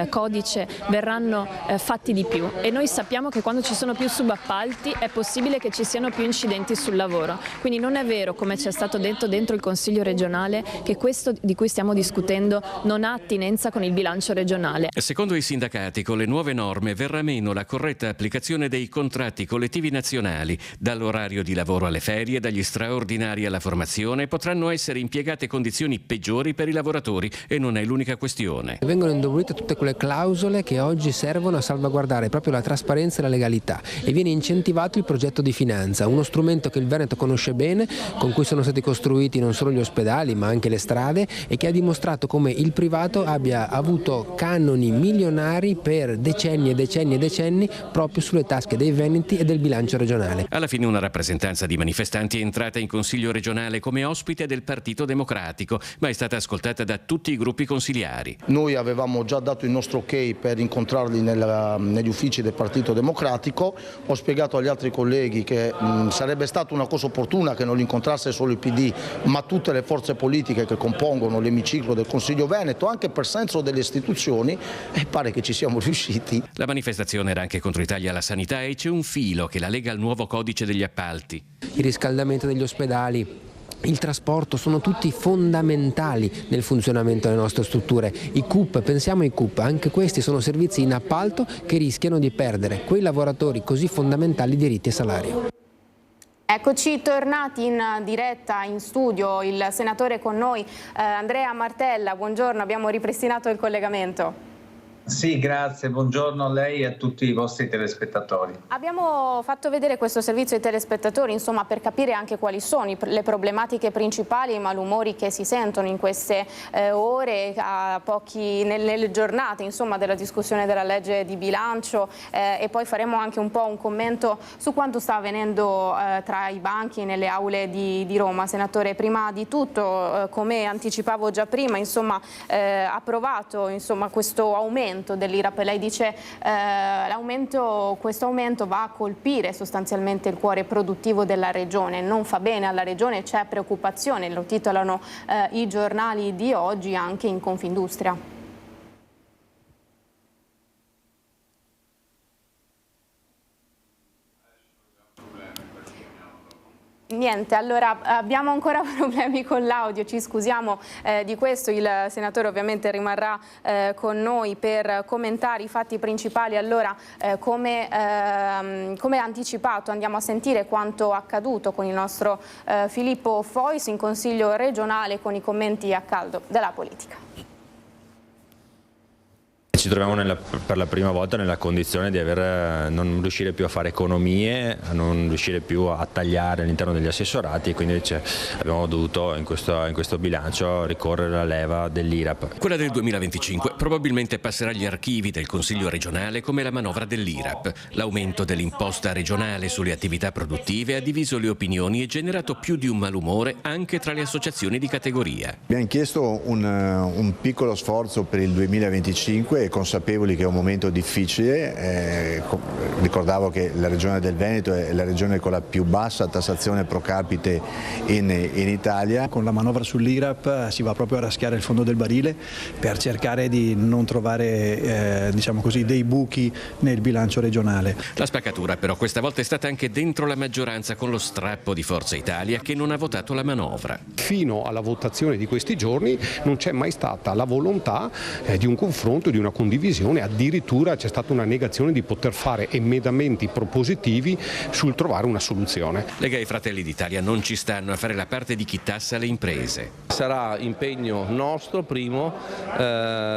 codice verranno fatti di più, e noi sappiamo che quando ci sono più subappalti è possibile che ci siano più incidenti sul lavoro. Quindi non è vero, come ci è stato detto dentro il Consiglio regionale, che questo di cui stiamo discutendo non ha attinenza con il bilancio regionale. Secondo i sindacati, con le nuove norme verrà meno la corretta applicazione dei contratti collettivi nazionali. Dall'orario di lavoro alle ferie, dagli straordinari alla formazione, potranno essere impiegate condizioni peggiori per i lavoratori, e non è l'unica questione. Vengono indebolite tutte quelle clausole che oggi servono a salvaguardare proprio la trasparenza e la legalità, e viene incentivato il progetto di finanza, uno strumento che il Veneto conosce bene, con cui sono stati costruiti non solo gli ospedali ma anche le strade, e che ha dimostrato come il privato abbia avuto canoni milionari per decenni e decenni e decenni proprio sulle tasche dei veneti e del bilancio regionale. Alla fine una rappresentanza di manifestanti è entrata in Consiglio regionale come ospite del Partito Democratico, ma è stata ascoltata da tutti i gruppi consiliari. Noi avevamo già dato il nostro ok per incontrarli negli uffici del Partito Democratico. Ho spiegato agli altri colleghi che sarebbe stata una cosa opportuna che non li incontrasse solo il PD, ma tutte le forze politiche che compongono l'emiciclo del Consiglio Veneto, anche per senso delle istituzioni, e pare che ci siamo riusciti. La manifestazione era anche contro i tagli alla sanità, e c'è un filo che la lega al nuovo codice degli appalti. Il riscaldamento degli ospedali, il trasporto sono tutti fondamentali nel funzionamento delle nostre strutture. I CUP, pensiamo ai CUP, anche questi sono servizi in appalto che rischiano di perdere quei lavoratori così fondamentali, diritti e salario. Eccoci tornati in diretta in studio, il senatore con noi Andrea Martella, buongiorno, abbiamo ripristinato il collegamento. Sì, grazie, buongiorno a lei e a tutti i vostri telespettatori. Abbiamo fatto vedere questo servizio ai telespettatori, insomma, per capire anche quali sono le problematiche principali, i malumori che si sentono in queste ore, nelle giornate, insomma, della discussione della legge di bilancio, e poi faremo anche un po' un commento su quanto sta avvenendo tra i banchi nelle aule di Roma. Senatore, prima di tutto, come anticipavo già prima, insomma, approvato, insomma, questo aumento dell'IRAP. Lei dice questo aumento va a colpire sostanzialmente il cuore produttivo della regione, non fa bene alla regione, c'è preoccupazione, lo titolano i giornali di oggi anche in Confindustria. Niente, allora abbiamo ancora problemi con l'audio, ci scusiamo di questo, il senatore ovviamente rimarrà con noi per commentare i fatti principali. Allora come anticipato andiamo a sentire quanto accaduto con il nostro Filippo Fois in Consiglio regionale con i commenti a caldo della politica. Ci troviamo per la prima volta nella condizione di non riuscire più a fare economie, a non riuscire più a tagliare all'interno degli assessorati, e quindi abbiamo dovuto in questo bilancio ricorrere alla leva dell'IRAP. Quella del 2025 probabilmente passerà agli archivi del Consiglio regionale come la manovra dell'IRAP. L'aumento dell'imposta regionale sulle attività produttive ha diviso le opinioni e generato più di un malumore anche tra le associazioni di categoria. Abbiamo chiesto un piccolo sforzo per il 2025, consapevoli che è un momento difficile. Ricordavo che la regione del Veneto è la regione con la più bassa tassazione pro capite in Italia. Con la manovra sull'IRAP si va proprio a raschiare il fondo del barile per cercare di non trovare diciamo così, dei buchi nel bilancio regionale. La spaccatura però questa volta è stata anche dentro la maggioranza, con lo strappo di Forza Italia che non ha votato la manovra. Fino alla votazione di questi giorni non c'è mai stata la volontà di un confronto, di una condivisione, addirittura c'è stata una negazione di poter fare emendamenti propositivi sul trovare una soluzione. Lega e Fratelli d'Italia non ci stanno a fare la parte di chi tassa le imprese. Sarà impegno nostro, primo,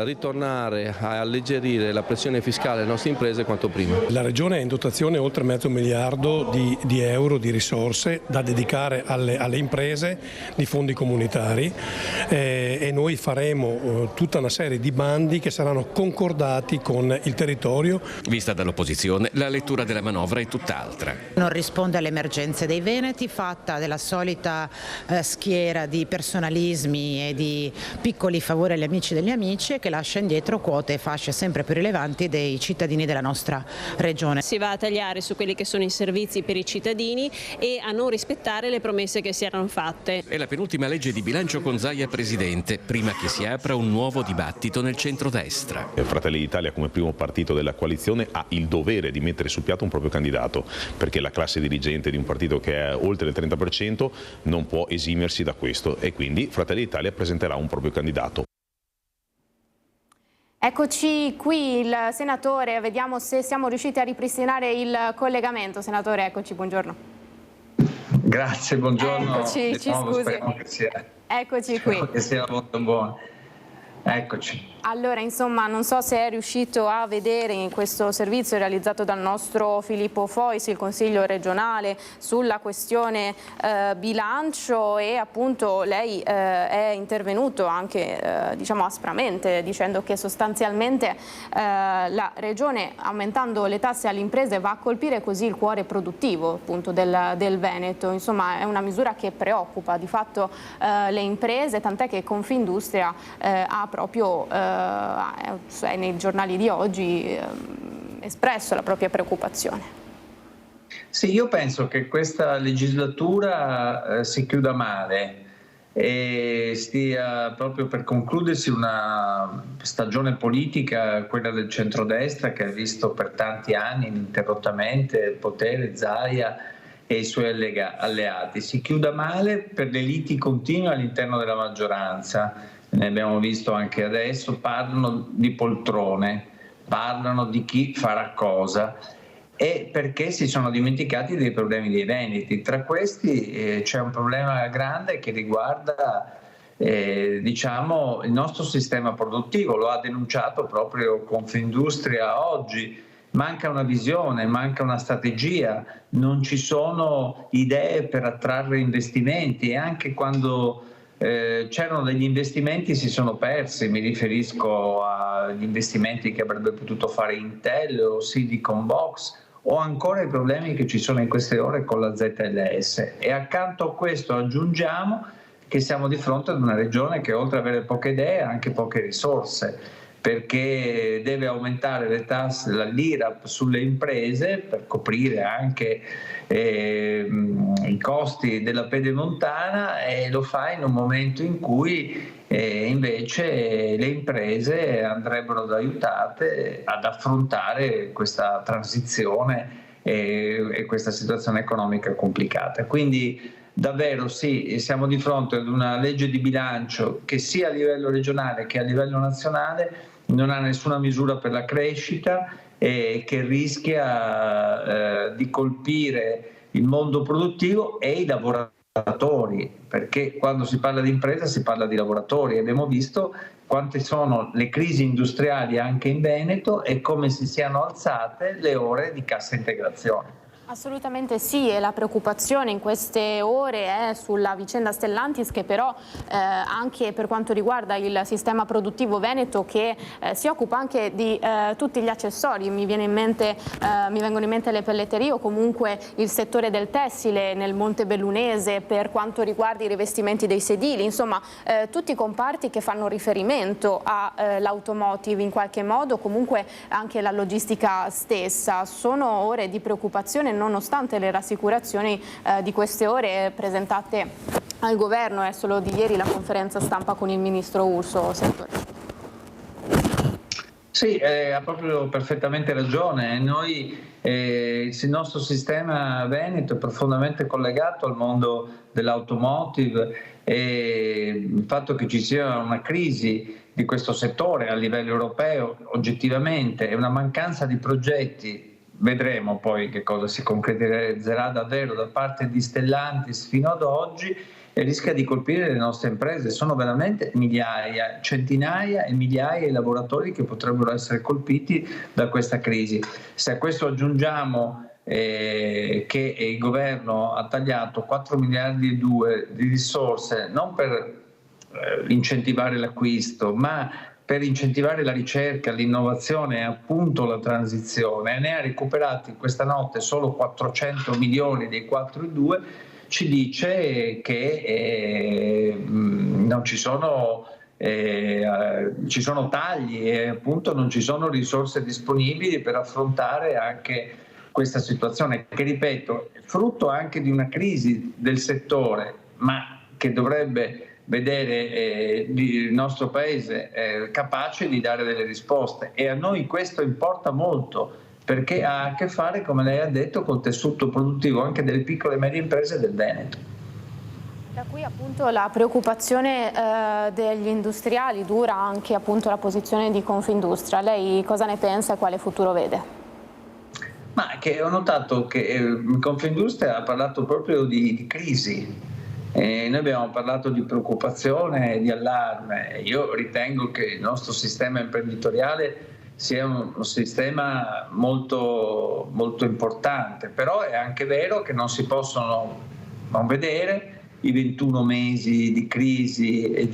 ritornare a alleggerire la pressione fiscale delle nostre imprese quanto prima. La Regione ha in dotazione oltre $500 miliardi di euro di risorse da dedicare alle imprese di fondi comunitari, e noi faremo tutta una serie di bandi che saranno concretamente concordati con il territorio. Vista dall'opposizione, la lettura della manovra è tutt'altra. Non risponde alle emergenze dei veneti, fatta della solita schiera di personalismi e di piccoli favori agli amici degli amici, e che lascia indietro quote e fasce sempre più rilevanti dei cittadini della nostra regione. Si va a tagliare su quelli che sono i servizi per i cittadini e a non rispettare le promesse che si erano fatte. È la penultima legge di bilancio con Zaia presidente, prima che si apra un nuovo dibattito nel centrodestra. Fratelli d'Italia, come primo partito della coalizione, ha il dovere di mettere sul piatto un proprio candidato, perché la classe dirigente di un partito che è oltre il 30% non può esimersi da questo, e quindi Fratelli d'Italia presenterà un proprio candidato. Eccoci qui, il senatore, vediamo se siamo riusciti a ripristinare il collegamento. Senatore, eccoci, buongiorno. Grazie, buongiorno. Eccoci, ci scusi. Eccoci qui. Che sia molto buono. Eccoci. Allora, insomma, non so se è riuscito a vedere in questo servizio realizzato dal nostro Filippo Fois, il Consiglio regionale, sulla questione bilancio, e appunto lei è intervenuto anche diciamo aspramente, dicendo che sostanzialmente la Regione, aumentando le tasse alle imprese, va a colpire così il cuore produttivo appunto del Veneto. Insomma, è una misura che preoccupa di fatto le imprese, tant'è che Confindustria ha proprio nei giornali di oggi espresso la propria preoccupazione. Sì, io penso che questa legislatura si chiuda male e stia proprio per concludersi una stagione politica, quella del centrodestra, che ha visto per tanti anni ininterrottamente il potere Zaia e i suoi alleati. Si chiuda male per le liti continue all'interno della maggioranza. Ne abbiamo visto anche adesso, parlano di poltrone, parlano di chi farà cosa, e perché si sono dimenticati dei problemi dei veneti. Tra questi c'è un problema grande che riguarda diciamo il nostro sistema produttivo, lo ha denunciato proprio Confindustria oggi. Manca una visione, manca una strategia, non ci sono idee per attrarre investimenti, e anche quando c'erano degli investimenti si sono persi. Mi riferisco agli investimenti che avrebbe potuto fare Intel o Silicon Box, o ancora i problemi che ci sono in queste ore con la ZLS. E accanto a questo aggiungiamo che siamo di fronte ad una regione che, oltre ad avere poche idee, ha anche poche risorse, perché deve aumentare le tasse, l'IRAP sulle imprese per coprire anche i costi della pedemontana, e lo fa in un momento in cui invece le imprese andrebbero aiutate ad affrontare questa transizione e questa situazione economica complicata. Quindi davvero sì, siamo di fronte ad una legge di bilancio che sia a livello regionale che a livello nazionale non ha nessuna misura per la crescita e che rischia di colpire il mondo produttivo e i lavoratori, perché quando si parla di impresa si parla di lavoratori. Abbiamo visto quante sono le crisi industriali anche in Veneto e come si siano alzate le ore di cassa integrazione. Assolutamente sì, e la preoccupazione in queste ore è sulla vicenda Stellantis, che però anche per quanto riguarda il sistema produttivo veneto, che si occupa anche di tutti gli accessori. Mi vengono in mente le pelletterie, o comunque il settore del tessile nel Montebellunese per quanto riguarda i rivestimenti dei sedili, insomma tutti i comparti che fanno riferimento all'automotive in qualche modo, comunque anche la logistica stessa. Sono ore di preoccupazione, nonostante le rassicurazioni di queste ore presentate al governo. È solo di ieri la conferenza stampa con il ministro Urso, senatore. Sì, ha proprio perfettamente ragione. Noi, il nostro sistema veneto è profondamente collegato al mondo dell'automotive, e il fatto che ci sia una crisi di questo settore a livello europeo oggettivamente è una mancanza di progetti. Vedremo poi che cosa si concretizzerà davvero da parte di Stellantis fino ad oggi, e rischia di colpire le nostre imprese. Sono veramente migliaia, centinaia e migliaia i lavoratori che potrebbero essere colpiti da questa crisi. Se a questo aggiungiamo che il governo ha tagliato 4 miliardi e 2 di risorse non per incentivare l'acquisto, ma per incentivare la ricerca, l'innovazione e appunto la transizione, ne ha recuperati questa notte solo 400 milioni dei 4,2, ci dice che non ci sono tagli e appunto non ci sono risorse disponibili per affrontare anche questa situazione che, ripeto, è frutto anche di una crisi del settore, ma che dovrebbe vedere il nostro Paese capace di dare delle risposte, e a noi questo importa molto, perché ha a che fare, come lei ha detto, col tessuto produttivo anche delle piccole e medie imprese del Veneto. Da qui appunto la preoccupazione degli industriali dura anche appunto la posizione di Confindustria. Lei cosa ne pensa e quale futuro vede? Ma che ho notato che Confindustria ha parlato proprio di crisi. Noi abbiamo parlato di preoccupazione, di allarme. Io ritengo che il nostro sistema imprenditoriale sia un sistema molto, molto importante, però è anche vero che non si possono non vedere i 21 mesi di crisi e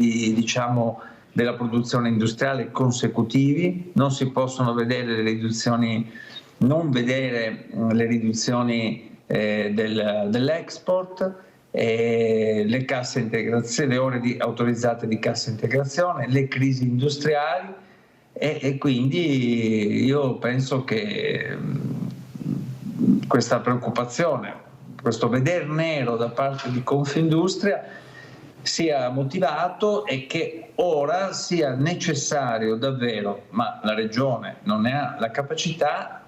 della produzione industriale consecutivi, non si possono vedere le riduzioni, dell'export, le casse integrazione, le ore autorizzate di cassa integrazione, le crisi industriali, e quindi io penso che questa preoccupazione, questo veder nero da parte di Confindustria sia motivato e che ora sia necessario davvero, ma la Regione non ne ha la capacità,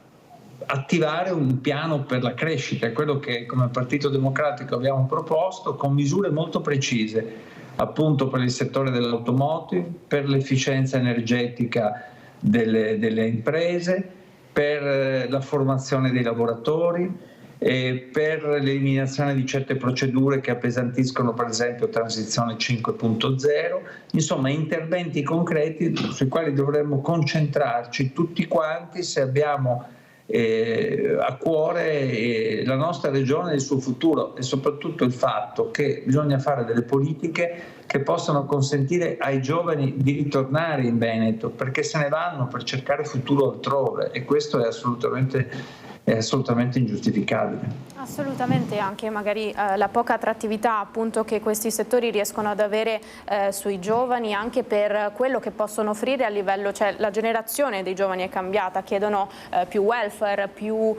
attivare un piano per la crescita. È quello che come Partito Democratico abbiamo proposto, con misure molto precise, appunto per il settore dell'automotive, per l'efficienza energetica delle imprese, per la formazione dei lavoratori, per l'eliminazione di certe procedure che appesantiscono, per esempio transizione 5.0, insomma interventi concreti sui quali dovremmo concentrarci tutti quanti se abbiamo a cuore la nostra regione e il suo futuro, e soprattutto il fatto che bisogna fare delle politiche che possano consentire ai giovani di ritornare in Veneto, perché se ne vanno per cercare futuro altrove, e questo è assolutamente ingiustificabile. Assolutamente, anche magari la poca attrattività appunto che questi settori riescono ad avere sui giovani, anche per quello che possono offrire a livello, cioè la generazione dei giovani è cambiata, chiedono più welfare, più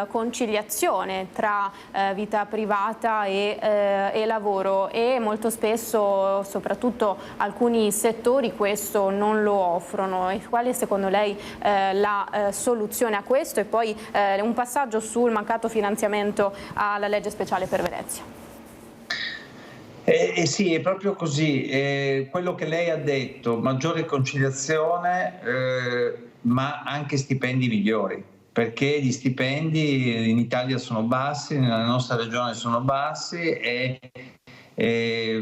conciliazione tra vita privata e lavoro, e molto spesso soprattutto alcuni settori questo non lo offrono. E quale secondo lei la soluzione a questo? E poi un passaggio sul mancato finanziamento alla legge speciale per Venezia. Sì, è proprio così. Quello che lei ha detto, maggiore conciliazione, ma anche stipendi migliori, perché gli stipendi in Italia sono bassi, nella nostra regione sono bassi, e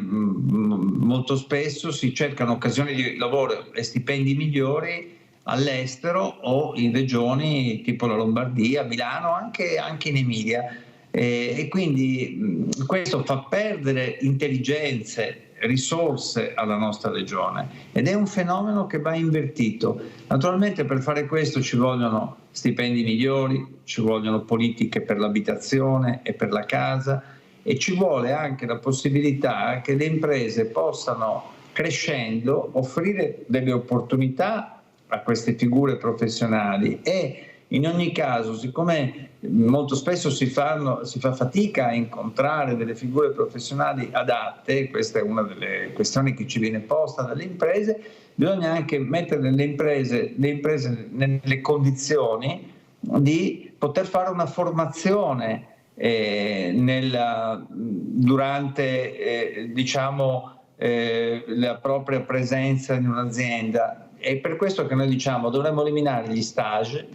molto spesso si cercano occasioni di lavoro e stipendi migliori all'estero o in regioni tipo la Lombardia, Milano, anche in Emilia, e quindi questo fa perdere intelligenze, risorse alla nostra regione, ed è un fenomeno che va invertito. Naturalmente per fare questo ci vogliono stipendi migliori, ci vogliono politiche per l'abitazione e per la casa, e ci vuole anche la possibilità che le imprese possano, crescendo, offrire delle opportunità a queste figure professionali, e in ogni caso, siccome molto spesso si fa fatica a incontrare delle figure professionali adatte, questa è una delle questioni che ci viene posta dalle imprese, bisogna anche mettere le imprese nelle condizioni di poter fare una formazione durante la propria presenza in un'azienda. È per questo che noi diciamo dovremmo eliminare gli stage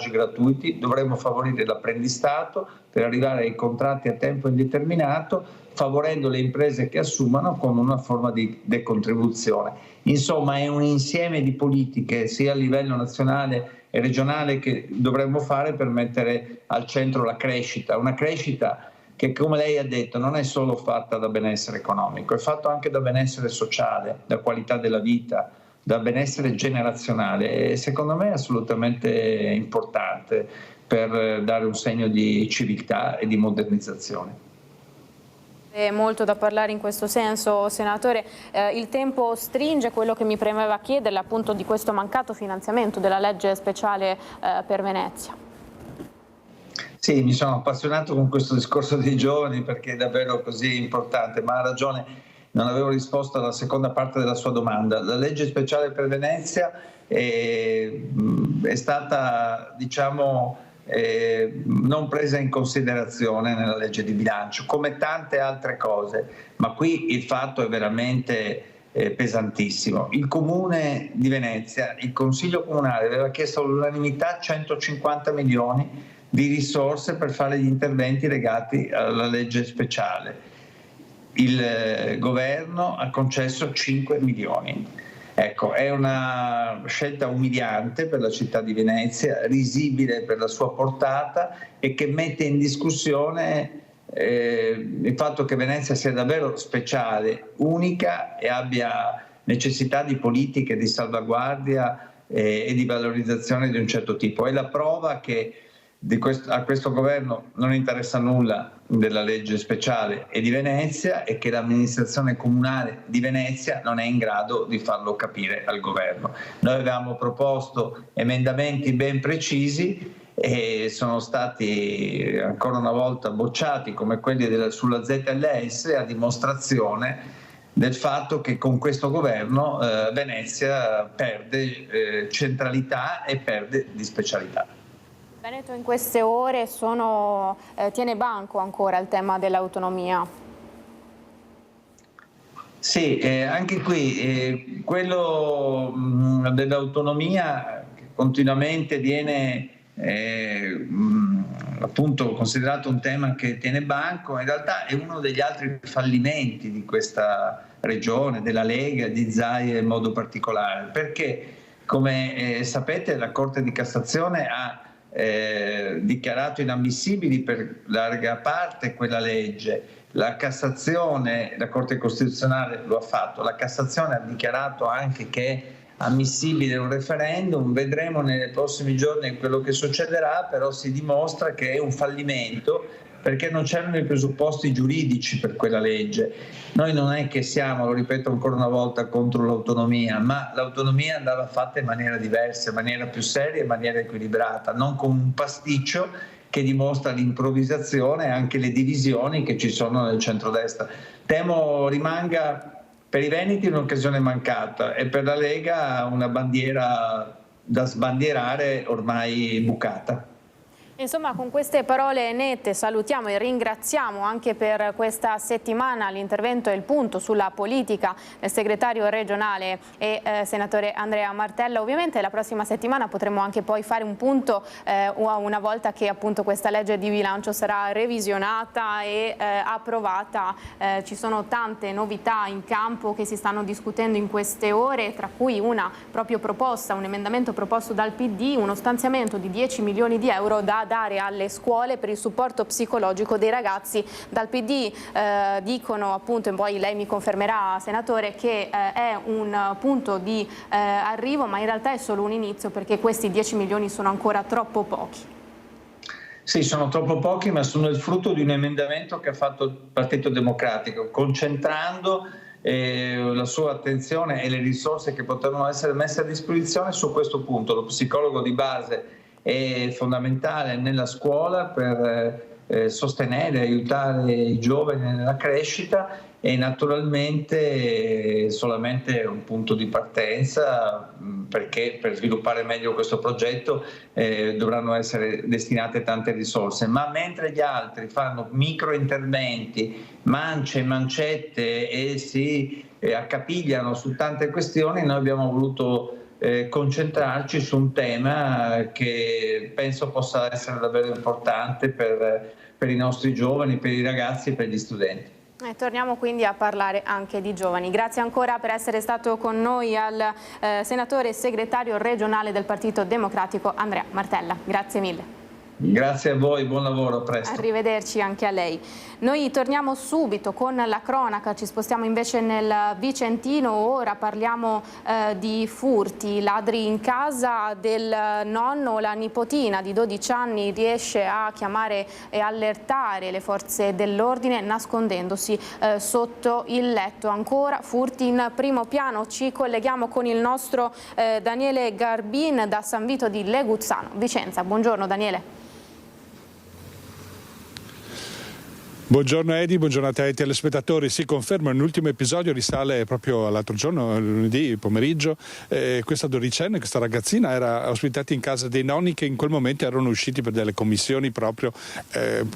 gratuiti, dovremmo favorire l'apprendistato per arrivare ai contratti a tempo indeterminato, favorendo le imprese che assumano con una forma di decontribuzione. Insomma, è un insieme di politiche sia a livello nazionale e regionale che dovremmo fare per mettere al centro la crescita, una crescita che, come lei ha detto, non è solo fatta da benessere economico, è fatto anche da benessere sociale, da qualità della vita, da benessere generazionale e secondo me è assolutamente importante per dare un segno di civiltà e di modernizzazione. Molto da parlare in questo senso, senatore. Il tempo stringe, quello che mi premeva chiederle appunto di questo mancato finanziamento della legge speciale per Venezia. Sì, mi sono appassionato con questo discorso dei giovani perché è davvero così importante, ma ha ragione, non avevo risposto alla seconda parte della sua domanda. La legge speciale per Venezia è stata, diciamo, non presa in considerazione nella legge di bilancio, come tante altre cose, ma qui il fatto è veramente pesantissimo. Il Comune di Venezia, il Consiglio Comunale aveva chiesto all'unanimità 150 milioni di risorse per fare gli interventi legati alla legge speciale. Il governo ha concesso 5 milioni. Ecco, è una scelta umiliante per la città di Venezia, risibile per la sua portata e che mette in discussione il fatto che Venezia sia davvero speciale, unica e abbia necessità di politiche di salvaguardia e di valorizzazione di un certo tipo. È la prova che a questo governo non interessa nulla della legge speciale e di Venezia e che l'amministrazione comunale di Venezia non è in grado di farlo capire al governo. Noi avevamo proposto emendamenti ben precisi e sono stati ancora una volta bocciati, come quelli sulla ZLS, a dimostrazione del fatto che con questo governo Venezia perde centralità e perde di specialità. Veneto in queste ore tiene banco ancora il tema dell'autonomia. Sì, anche qui quello dell'autonomia che continuamente viene appunto considerato un tema che tiene banco, in realtà è uno degli altri fallimenti di questa regione, della Lega, di Zaia in modo particolare, perché come sapete la Corte di Cassazione ha dichiarato inammissibili per larga parte quella legge. La Cassazione, la Corte Costituzionale lo ha fatto, la Cassazione ha dichiarato anche che è ammissibile un referendum. Vedremo nei prossimi giorni quello che succederà, però si dimostra che è un fallimento perché non c'erano i presupposti giuridici per quella legge. Noi non è che siamo, lo ripeto ancora una volta, contro l'autonomia, ma l'autonomia andava fatta in maniera diversa, in maniera più seria, in maniera equilibrata, non come un pasticcio che dimostra l'improvvisazione e anche le divisioni che ci sono nel centrodestra. Temo rimanga per i veneti un'occasione mancata e per la Lega una bandiera da sbandierare ormai bucata. Insomma, con queste parole nette salutiamo e ringraziamo anche per questa settimana l'intervento e il punto sulla politica del segretario regionale e senatore Andrea Martella. Ovviamente la prossima settimana potremo anche poi fare un punto una volta che appunto questa legge di bilancio sarà revisionata e approvata. Ci sono tante novità in campo che si stanno discutendo in queste ore, tra cui una proprio proposta, un emendamento proposto dal PD, uno stanziamento di 10 milioni di euro da dare alle scuole per il supporto psicologico dei ragazzi. Dal PD dicono appunto, e poi lei mi confermerà senatore, che è un punto di arrivo, ma in realtà è solo un inizio perché questi 10 milioni sono ancora troppo pochi. Sì, sono troppo pochi, ma sono il frutto di un emendamento che ha fatto il Partito Democratico, concentrando la sua attenzione e le risorse che potevano essere messe a disposizione su questo punto. Lo psicologo di base è fondamentale nella scuola per sostenere e aiutare i giovani nella crescita e naturalmente solamente un punto di partenza, perché per sviluppare meglio questo progetto dovranno essere destinate tante risorse, ma mentre gli altri fanno micro interventi, mance, mancette e si accapigliano su tante questioni, noi abbiamo voluto concentrarci su un tema che penso possa essere davvero importante per i nostri giovani, per i ragazzi e per gli studenti. Torniamo quindi a parlare anche di giovani. Grazie ancora per essere stato con noi al senatore segretario regionale del Partito Democratico Andrea Martella. Grazie mille. Grazie a voi, buon lavoro, a presto. Arrivederci anche a lei. Noi torniamo subito con la cronaca, ci spostiamo invece nel Vicentino, ora parliamo di furti. Ladri in casa del nonno, la nipotina di 12 anni riesce a chiamare e allertare le forze dell'ordine nascondendosi sotto il letto. Ancora furti in primo piano, ci colleghiamo con il nostro Daniele Garbin da San Vito di Leguzzano, Vicenza. Buongiorno Daniele. Buongiorno Edi, buongiorno a te e ai telespettatori. Si conferma un ultimo episodio, risale proprio all'altro giorno, lunedì pomeriggio. Questa dodicenne, questa ragazzina era ospitata in casa dei nonni che in quel momento erano usciti per delle commissioni proprio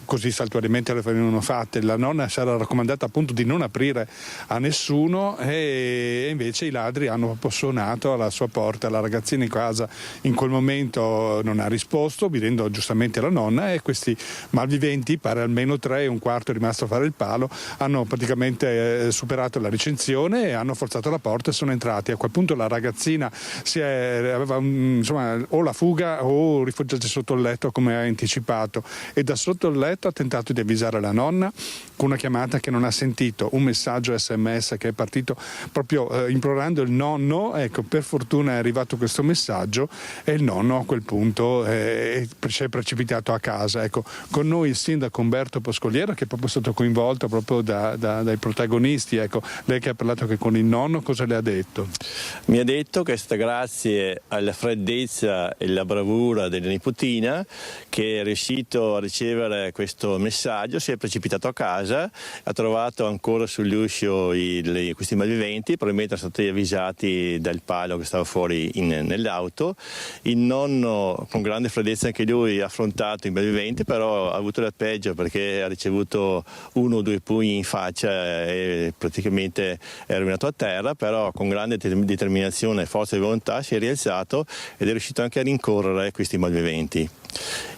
così saltuariamente le venivano fatte. La nonna si era raccomandata appunto di non aprire a nessuno e invece i ladri hanno proprio suonato alla sua porta. La ragazzina in casa in quel momento non ha risposto, obbedendo giustamente alla nonna, e questi malviventi, pare almeno 3 e un quarto è rimasto a fare il palo, hanno praticamente superato la recinzione e hanno forzato la porta e sono entrati. A quel punto la ragazzina aveva o la fuga o rifugiarsi sotto il letto, come ha anticipato, e da sotto il letto ha tentato di avvisare la nonna con una chiamata che non ha sentito, un messaggio SMS che è partito proprio implorando il nonno. Ecco, per fortuna è arrivato questo messaggio e il nonno a quel punto si è precipitato a casa. Ecco, con noi il sindaco Umberto Pascoliera, che è proprio stato coinvolto proprio dai protagonisti. Ecco, lei che ha parlato anche con il nonno, cosa le ha detto? Mi ha detto che grazie alla freddezza e alla bravura della nipotina che è riuscito a ricevere questo messaggio, si è precipitato a casa, ha trovato ancora sull'uscio questi malviventi, probabilmente sono stati avvisati dal palo che stava fuori nell'auto. Il nonno con grande freddezza anche lui ha affrontato i malviventi, però ha avuto la peggio perché ha ricevuto 1 o 2 pugni in faccia e praticamente è rovinato a terra, però con grande determinazione, forza e volontà si è rialzato ed è riuscito anche a rincorrere questi malviventi.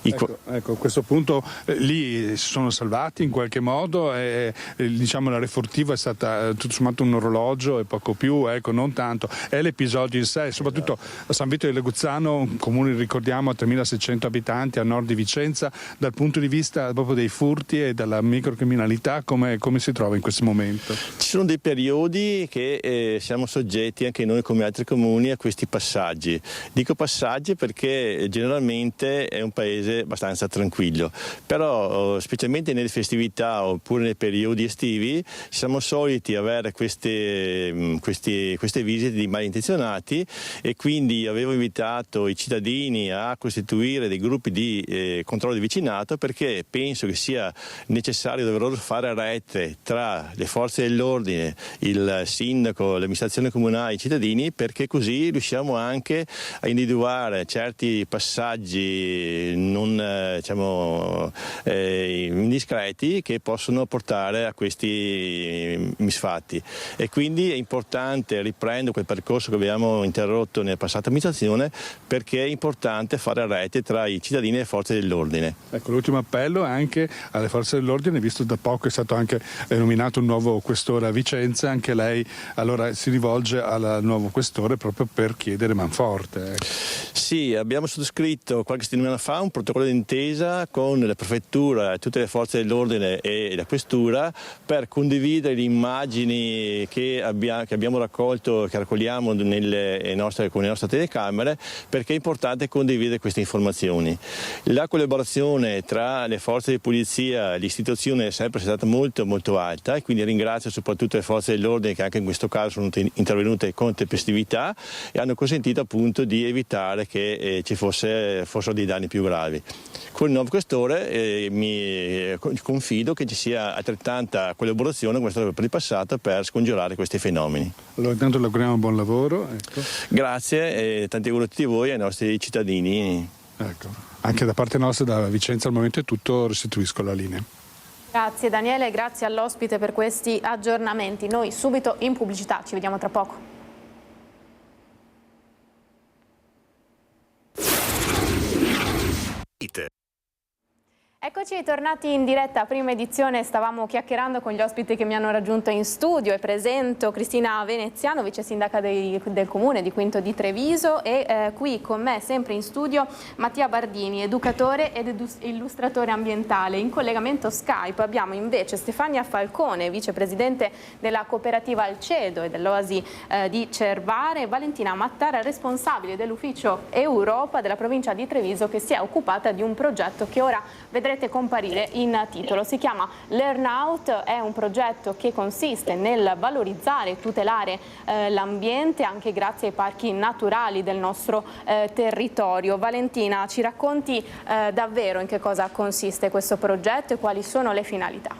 Ecco, a questo punto lì si sono salvati in qualche modo e diciamo la refurtiva è stata tutto sommato un orologio e poco più, ecco, non tanto. È l'episodio in sé, soprattutto a San Vito di Leguzzano, un comune, ricordiamo, a 3.600 abitanti a nord di Vicenza, dal punto di vista proprio dei furti e della microcriminalità, come si trova in questo momento? Ci sono dei periodi che siamo soggetti anche noi come altri comuni a questi passaggi. Dico passaggi perché generalmente è un paese abbastanza tranquillo, però specialmente nelle festività oppure nei periodi estivi siamo soliti avere queste visite di malintenzionati, e quindi avevo invitato i cittadini a costituire dei gruppi di controllo di vicinato, perché penso che sia necessario e doveroso fare rete tra le forze dell'ordine, il sindaco, l'amministrazione comunale e i cittadini, perché così riusciamo anche a individuare certi passaggi non indiscreti che possono portare a questi misfatti, e quindi è importante, riprendo quel percorso che abbiamo interrotto nella passata amministrazione, perché è importante fare rete tra i cittadini e le forze dell'ordine. Ecco, l'ultimo appello anche alle forze dell'ordine, visto da poco è stato anche nominato un nuovo questore a Vicenza, anche lei allora si rivolge al nuovo questore proprio per chiedere manforte. Sì, abbiamo sottoscritto qualche settimana fa un protocollo d'intesa con la prefettura, tutte le forze dell'ordine e la questura per condividere le immagini che abbiamo raccolto, che raccogliamo con le nostre telecamere, perché è importante condividere queste informazioni. La collaborazione tra le forze di polizia e l'istituzione è sempre stata molto molto alta, e quindi ringrazio soprattutto le forze dell'ordine che anche in questo caso sono intervenute con tempestività e hanno consentito appunto di evitare che ci fossero dei danni più gravi. Con il nuovo questore mi confido che ci sia altrettanta collaborazione come è stato per il passato per scongiurare questi fenomeni. Allora intanto le auguriamo buon lavoro. Ecco. Grazie e tanti auguri a tutti voi e ai nostri cittadini. Ecco. Anche da parte nostra, da Vicenza al momento è tutto, restituisco la linea. Grazie Daniele, grazie all'ospite per questi aggiornamenti. Noi subito in pubblicità, ci vediamo tra poco. Eccoci tornati in diretta, prima edizione, stavamo chiacchierando con gli ospiti che mi hanno raggiunto in studio e presento Cristina Veneziano, vice sindaca del comune di Quinto di Treviso e qui con me sempre in studio Mattia Bardini, educatore ed illustratore ambientale. In collegamento Skype abbiamo invece Stefania Falcone, vicepresidente della cooperativa Alcedo e dell'Oasi di Cervare, e Valentina Mattara, responsabile dell'ufficio Europa della provincia di Treviso, che si è occupata di un progetto che ora vedrete comparire in titolo. Si chiama Learn Out, è un progetto che consiste nel valorizzare e tutelare l'ambiente anche grazie ai parchi naturali del nostro territorio. Valentina, ci racconti davvero in che cosa consiste questo progetto e quali sono le finalità?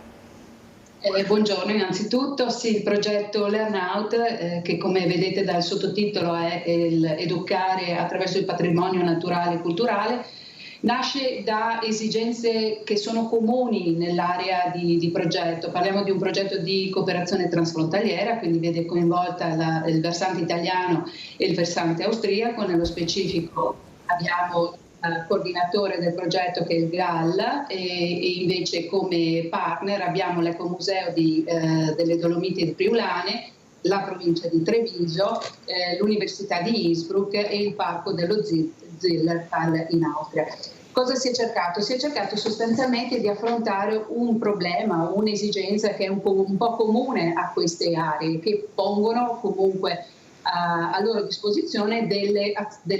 Buongiorno innanzitutto, sì, il progetto Learn Out, che come vedete dal sottotitolo è educare attraverso il patrimonio naturale e culturale, nasce da esigenze che sono comuni nell'area di progetto. Parliamo di un progetto di cooperazione transfrontaliera, quindi vede coinvolta il versante italiano e il versante austriaco. Nello specifico abbiamo il coordinatore del progetto che è il GAL e invece come partner abbiamo l'Ecomuseo delle Dolomiti Friulane, la provincia di Treviso, l'Università di Innsbruck e il Parco dello Zillertal in Austria. Cosa si è cercato? Si è cercato sostanzialmente di affrontare un problema, un'esigenza che è un po' comune a queste aree, che pongono comunque a loro disposizione delle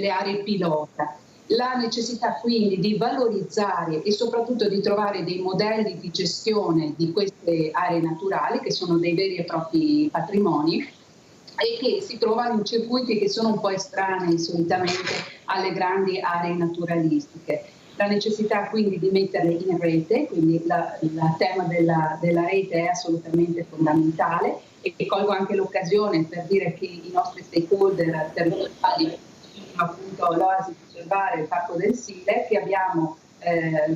aree pilota. La necessità quindi di valorizzare e soprattutto di trovare dei modelli di gestione di queste aree naturali, che sono dei veri e propri patrimoni, e che si trovano in circuiti che sono un po' estranei solitamente alle grandi aree naturalistiche. La necessità quindi di metterle in rete, quindi il tema della rete è assolutamente fondamentale, e colgo anche l'occasione per dire che i nostri stakeholder territoriali, appunto l'Oasi di Cervare e il Parco del Sile, che abbiamo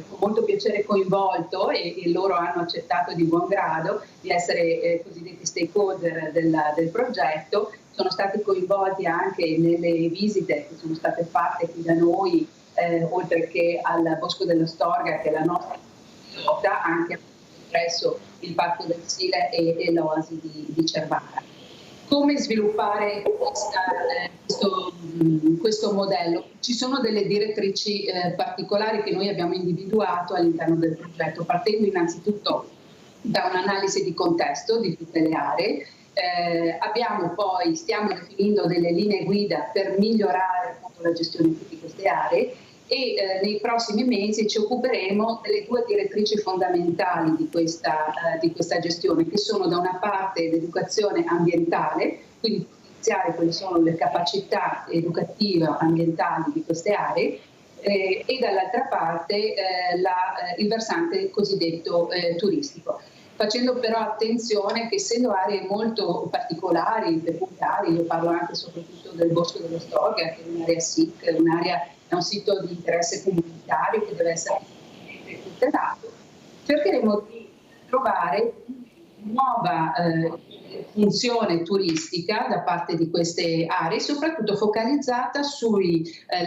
con molto piacere coinvolto e loro hanno accettato di buon grado di essere cosiddetti stakeholder del progetto, sono stati coinvolti anche nelle visite che sono state fatte qui da noi, oltre che al Bosco della Storga, che è la nostra pilota, anche presso il Parco del Sile e l'Oasi di Cervara. Come sviluppare questo modello? Ci sono delle direttrici particolari che noi abbiamo individuato all'interno del progetto, partendo innanzitutto da un'analisi di contesto di tutte le aree. Stiamo definendo delle linee guida per migliorare appunto la gestione di tutte queste aree, e nei prossimi mesi ci occuperemo delle due direttrici fondamentali di questa gestione, che sono da una parte l'educazione ambientale, quindi potenziare quali sono le capacità educative ambientali di queste aree, e dall'altra parte il versante cosiddetto turistico. Facendo però attenzione che, essendo aree molto particolari, peculiari, io parlo anche e soprattutto del Bosco dello Storga, che è un'area SIC, è un sito di interesse comunitario che deve essere tutelato, cercheremo di trovare nuova funzione turistica da parte di queste aree, soprattutto focalizzata sulle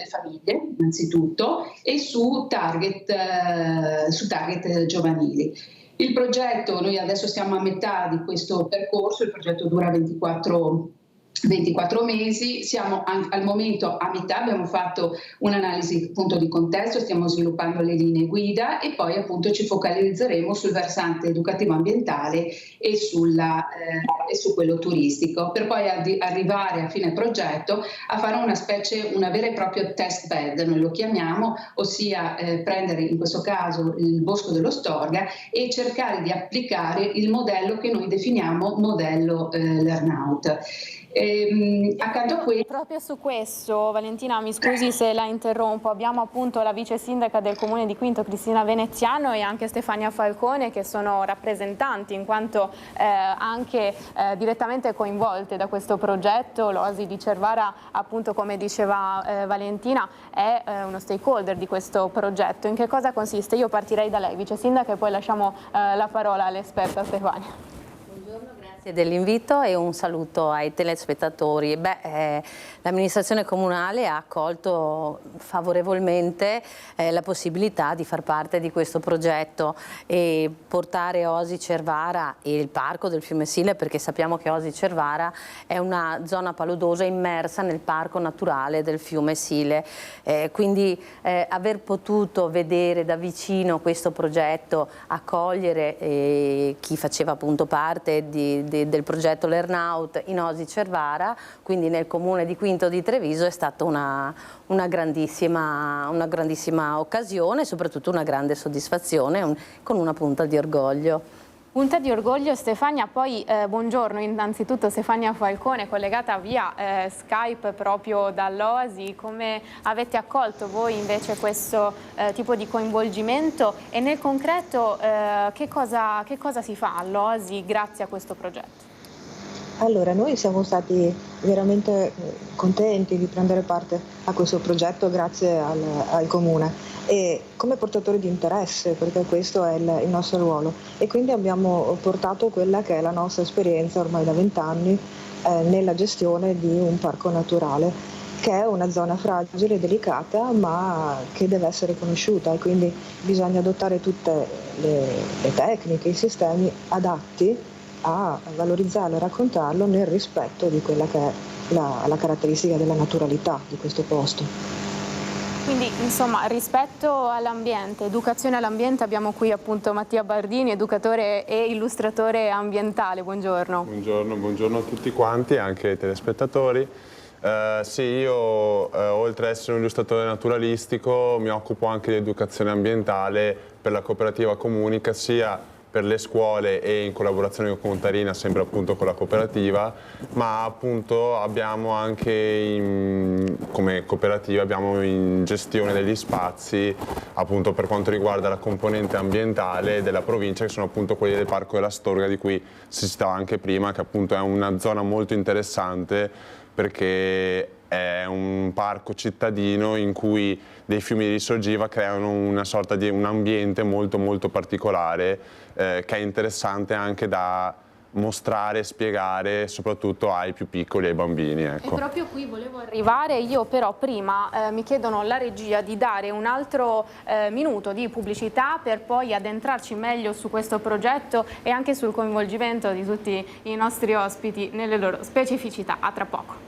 famiglie innanzitutto e su target giovanili. Il progetto, noi adesso siamo a metà di questo percorso, il progetto dura 24 mesi, siamo al momento a metà, abbiamo fatto un'analisi appunto di contesto, stiamo sviluppando le linee guida e poi appunto ci focalizzeremo sul versante educativo ambientale e su quello turistico, per poi arrivare a fine progetto a fare una vera e propria test bed, noi lo chiamiamo, ossia prendere in questo caso il Bosco dello Storga e cercare di applicare il modello che noi definiamo modello Learn Out. Accanto a questo, proprio su questo, Valentina, mi scusi se la interrompo, abbiamo appunto la vice sindaca del comune di Quinto, Cristina Veneziano, e anche Stefania Falcone, che sono rappresentanti in quanto anche direttamente coinvolte da questo progetto. L'Oasi di Cervara, appunto, come diceva Valentina, è uno stakeholder di questo progetto. In che cosa consiste? Io partirei da lei, vice sindaca, e poi lasciamo la parola all'esperta Stefania. Buongiorno, grazie Grazie dell'invito e un saluto ai telespettatori. L'amministrazione comunale ha accolto favorevolmente la possibilità di far parte di questo progetto e portare Osi Cervara e il parco del fiume Sile, perché sappiamo che Osi Cervara è una zona paludosa immersa nel parco naturale del fiume Sile. Quindi aver potuto vedere da vicino questo progetto, accogliere chi faceva appunto parte del progetto Lernaut in Osi Cervara, quindi nel comune di Quinto di Treviso, è stata una grandissima occasione e soprattutto una grande soddisfazione, con una punta di orgoglio. Punta di orgoglio, Stefania. Poi buongiorno innanzitutto, Stefania Falcone, collegata via Skype proprio dall'Oasi. Come avete accolto voi invece questo tipo di coinvolgimento e nel concreto che cosa si fa all'Oasi grazie a questo progetto? Allora, noi siamo stati veramente contenti di prendere parte a questo progetto grazie al Comune e come portatori di interesse, perché questo è il nostro ruolo, e quindi abbiamo portato quella che è la nostra esperienza ormai da 20 anni nella gestione di un parco naturale, che è una zona fragile e delicata ma che deve essere conosciuta, e quindi bisogna adottare tutte le tecniche, i sistemi adatti a valorizzarlo e raccontarlo nel rispetto di quella che è la caratteristica della naturalità di questo posto. Quindi insomma rispetto all'ambiente, educazione all'ambiente. Abbiamo qui appunto Mattia Bardini, educatore e illustratore ambientale. Buongiorno. Buongiorno a tutti quanti, anche ai telespettatori. Sì, io oltre ad essere un illustratore naturalistico mi occupo anche di educazione ambientale per la cooperativa Comunica, sia per le scuole e in collaborazione con Contarina, sempre appunto con la cooperativa, ma appunto abbiamo anche come cooperativa abbiamo in gestione degli spazi appunto per quanto riguarda la componente ambientale della provincia, che sono appunto quelli del Parco della Storga, di cui si citava anche prima, che appunto è una zona molto interessante perché è un parco cittadino in cui dei fiumi di risorgiva creano una sorta di un ambiente molto molto particolare che è interessante anche da mostrare e spiegare soprattutto ai più piccoli, ai bambini. Ecco. E proprio qui volevo arrivare io, però prima mi chiedono la regia di dare un altro minuto di pubblicità per poi addentrarci meglio su questo progetto e anche sul coinvolgimento di tutti i nostri ospiti nelle loro specificità. A tra poco.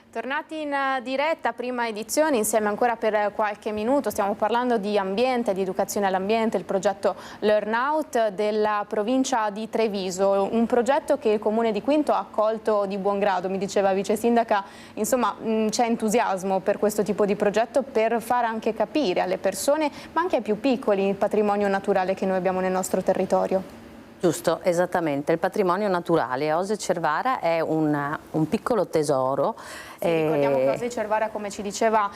Tornati in diretta, prima edizione, insieme ancora per qualche minuto. Stiamo parlando di ambiente, di educazione all'ambiente, il progetto Lernaut della provincia di Treviso, un progetto che il Comune di Quinto ha accolto di buon grado, mi diceva vice sindaca. Insomma, c'è entusiasmo per questo tipo di progetto per far anche capire alle persone, ma anche ai più piccoli, il patrimonio naturale che noi abbiamo nel nostro territorio. Giusto, esattamente. Il patrimonio naturale Osi Cervara è un piccolo tesoro. Sì, ricordiamo che Osi Cervara, come ci diceva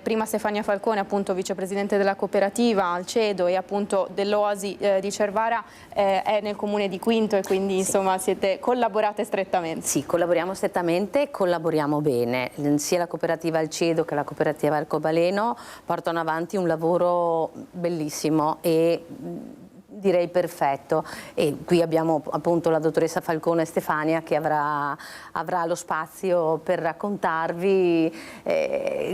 prima Stefania Falcone, appunto vicepresidente della cooperativa al CEDO e appunto dell'Oasi di Cervara, è nel comune di Quinto, e quindi insomma collaborate strettamente. Sì, collaboriamo strettamente, collaboriamo bene. Sia la cooperativa al CEDO che la cooperativa Arcobaleno portano avanti un lavoro bellissimo e direi perfetto, e qui abbiamo appunto la dottoressa Falcone Stefania che avrà lo spazio per raccontarvi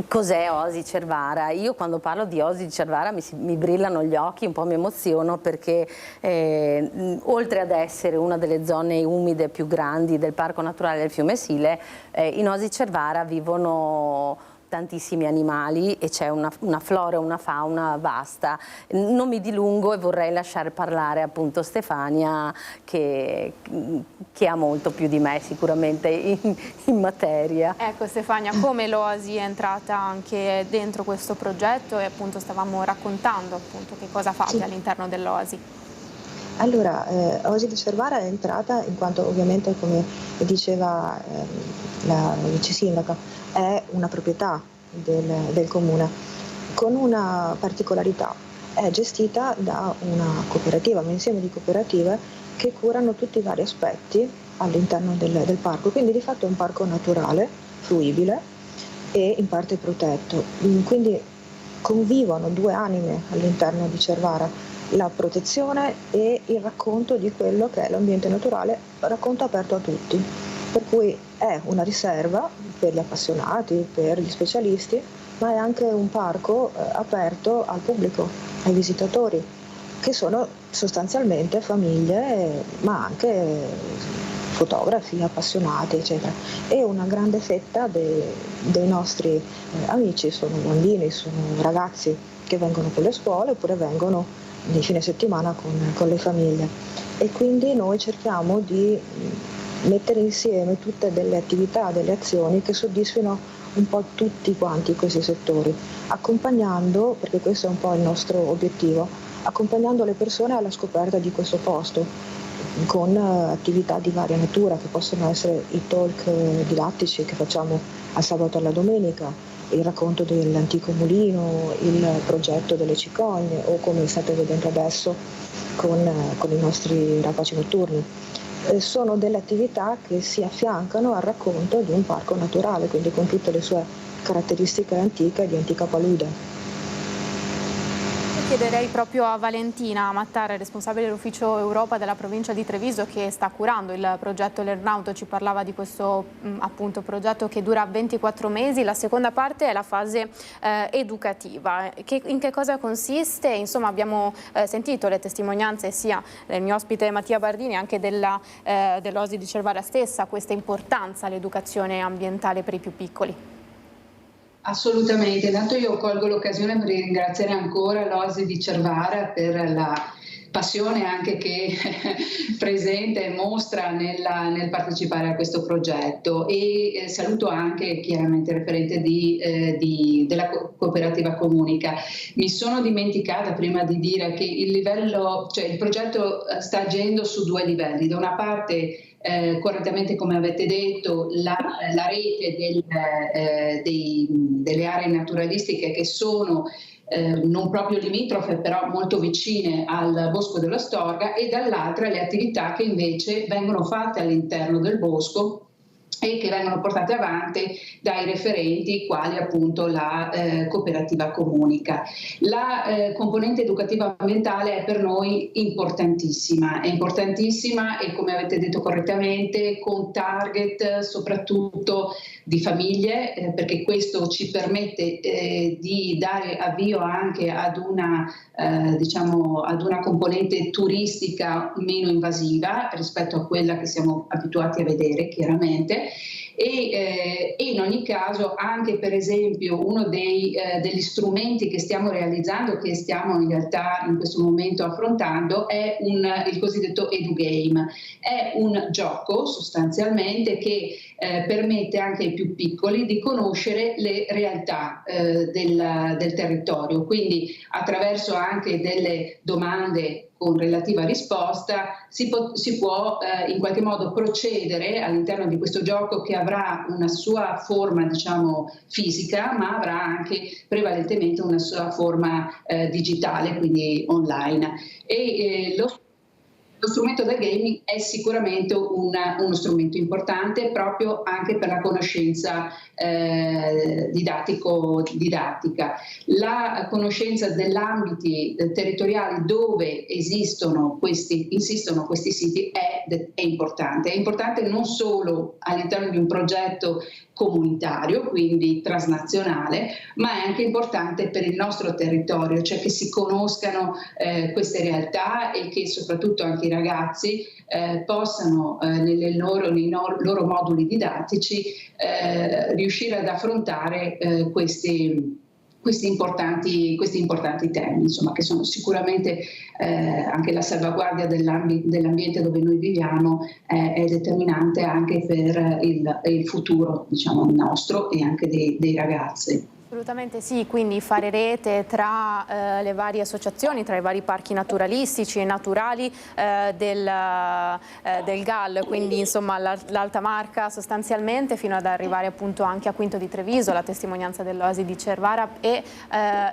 cos'è Osi Cervara. Io quando parlo di Osi Cervara mi brillano gli occhi, un po' mi emoziono perché oltre ad essere una delle zone umide più grandi del Parco Naturale del Fiume Sile, in Osi Cervara vivono tantissimi animali e c'è una flora e una fauna vasta. Non mi dilungo e vorrei lasciare parlare appunto Stefania che ha molto più di me sicuramente in materia. Ecco Stefania, come l'Oasi è entrata anche dentro questo progetto e appunto stavamo raccontando appunto che cosa fate all'interno dell'Oasi. Allora, Osi di Cervara è entrata in quanto ovviamente, come diceva la vice sindaca, è una proprietà del comune con una particolarità: è gestita da una cooperativa, un insieme di cooperative che curano tutti i vari aspetti all'interno del parco, quindi di fatto è un parco naturale, fruibile e in parte protetto. Quindi convivono due anime all'interno di Cervara, la protezione e il racconto di quello che è l'ambiente naturale, racconto aperto a tutti, per cui è una riserva per gli appassionati, per gli specialisti, ma è anche un parco aperto al pubblico, ai visitatori, che sono sostanzialmente famiglie, ma anche fotografi, appassionati, eccetera. E una grande fetta dei nostri amici sono bambini, sono ragazzi che vengono con le scuole oppure vengono nei fine settimana con le famiglie. E quindi noi cerchiamo di mettere insieme tutte delle attività, delle azioni che soddisfino un po' tutti quanti questi settori, accompagnando, perché questo è un po' il nostro obiettivo, accompagnando le persone alla scoperta di questo posto, con attività di varia natura, che possono essere i talk didattici che facciamo al sabato e alla domenica, il racconto dell'antico mulino, il progetto delle cicogne, o come state vedendo adesso con i nostri rapaci notturni. Sono delle attività che si affiancano al racconto di un parco naturale, quindi con tutte le sue caratteristiche antiche di antica palude. Chiederei proprio a Valentina Mattara, responsabile dell'ufficio Europa della provincia di Treviso, che sta curando il progetto Learnout. Ci parlava di questo appunto progetto che dura 24 mesi. La seconda parte è la fase educativa. In che cosa consiste? Insomma, abbiamo sentito le testimonianze sia del mio ospite Mattia Bardini, anche dell'OSI di Cervara stessa, questa importanza all'educazione ambientale per i più piccoli. Assolutamente, intanto io colgo l'occasione per ringraziare ancora l'OSI di Cervara per la passione anche che presenta e mostra nel partecipare a questo progetto, e saluto anche chiaramente il referente della cooperativa Comunica. Mi sono dimenticata prima di dire che il progetto sta agendo su due livelli. Da una parte correttamente, come avete detto, la rete delle aree naturalistiche che sono non proprio limitrofe, però molto vicine al Bosco dello Storga, e dall'altra le attività che invece vengono fatte all'interno del bosco e che vengono portate avanti dai referenti quali appunto la cooperativa Comunica. La componente educativa ambientale è per noi importantissima, è importantissima, e come avete detto correttamente con target soprattutto di famiglie, perché questo ci permette di dare avvio anche ad una componente turistica meno invasiva rispetto a quella che siamo abituati a vedere chiaramente, e in ogni caso anche, per esempio, uno degli strumenti che stiamo realizzando, che stiamo in realtà in questo momento affrontando, è il cosiddetto EduGame. È un gioco sostanzialmente che permette anche ai più piccoli di conoscere le realtà del territorio, quindi attraverso anche delle domande con relativa risposta si può in qualche modo procedere all'interno di questo gioco, che avrà una sua forma fisica, ma avrà anche prevalentemente una sua forma digitale, quindi online. E lo strumento del gaming è sicuramente uno strumento importante proprio anche per la conoscenza didattica. La conoscenza degli ambiti territoriali dove insistono questi siti è importante. È importante non solo all'interno di un progetto comunitario, quindi transnazionale, ma è anche importante per il nostro territorio, cioè che si conoscano queste realtà e che soprattutto anche i ragazzi possano nei loro moduli didattici riuscire ad affrontare questi importanti temi, insomma, che sono sicuramente anche la salvaguardia dell'ambiente dove noi viviamo è determinante anche per il futuro, nostro e anche dei ragazzi. Assolutamente sì, quindi fare rete tra le varie associazioni, tra i vari parchi naturalistici e naturali del GAL, quindi insomma l'Alta Marca sostanzialmente, fino ad arrivare appunto anche a Quinto di Treviso, la testimonianza dell'OSI di Cervara, e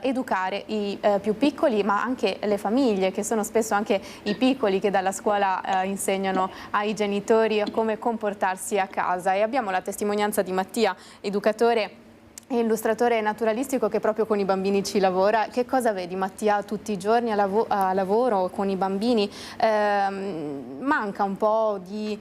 educare i più piccoli, ma anche le famiglie, che sono spesso anche i piccoli che dalla scuola insegnano ai genitori a come comportarsi a casa. E abbiamo la testimonianza di Mattia, educatore illustratore naturalistico che proprio con i bambini ci lavora. Che cosa vedi, Mattia, tutti i giorni a lavoro con i bambini? Manca un po' di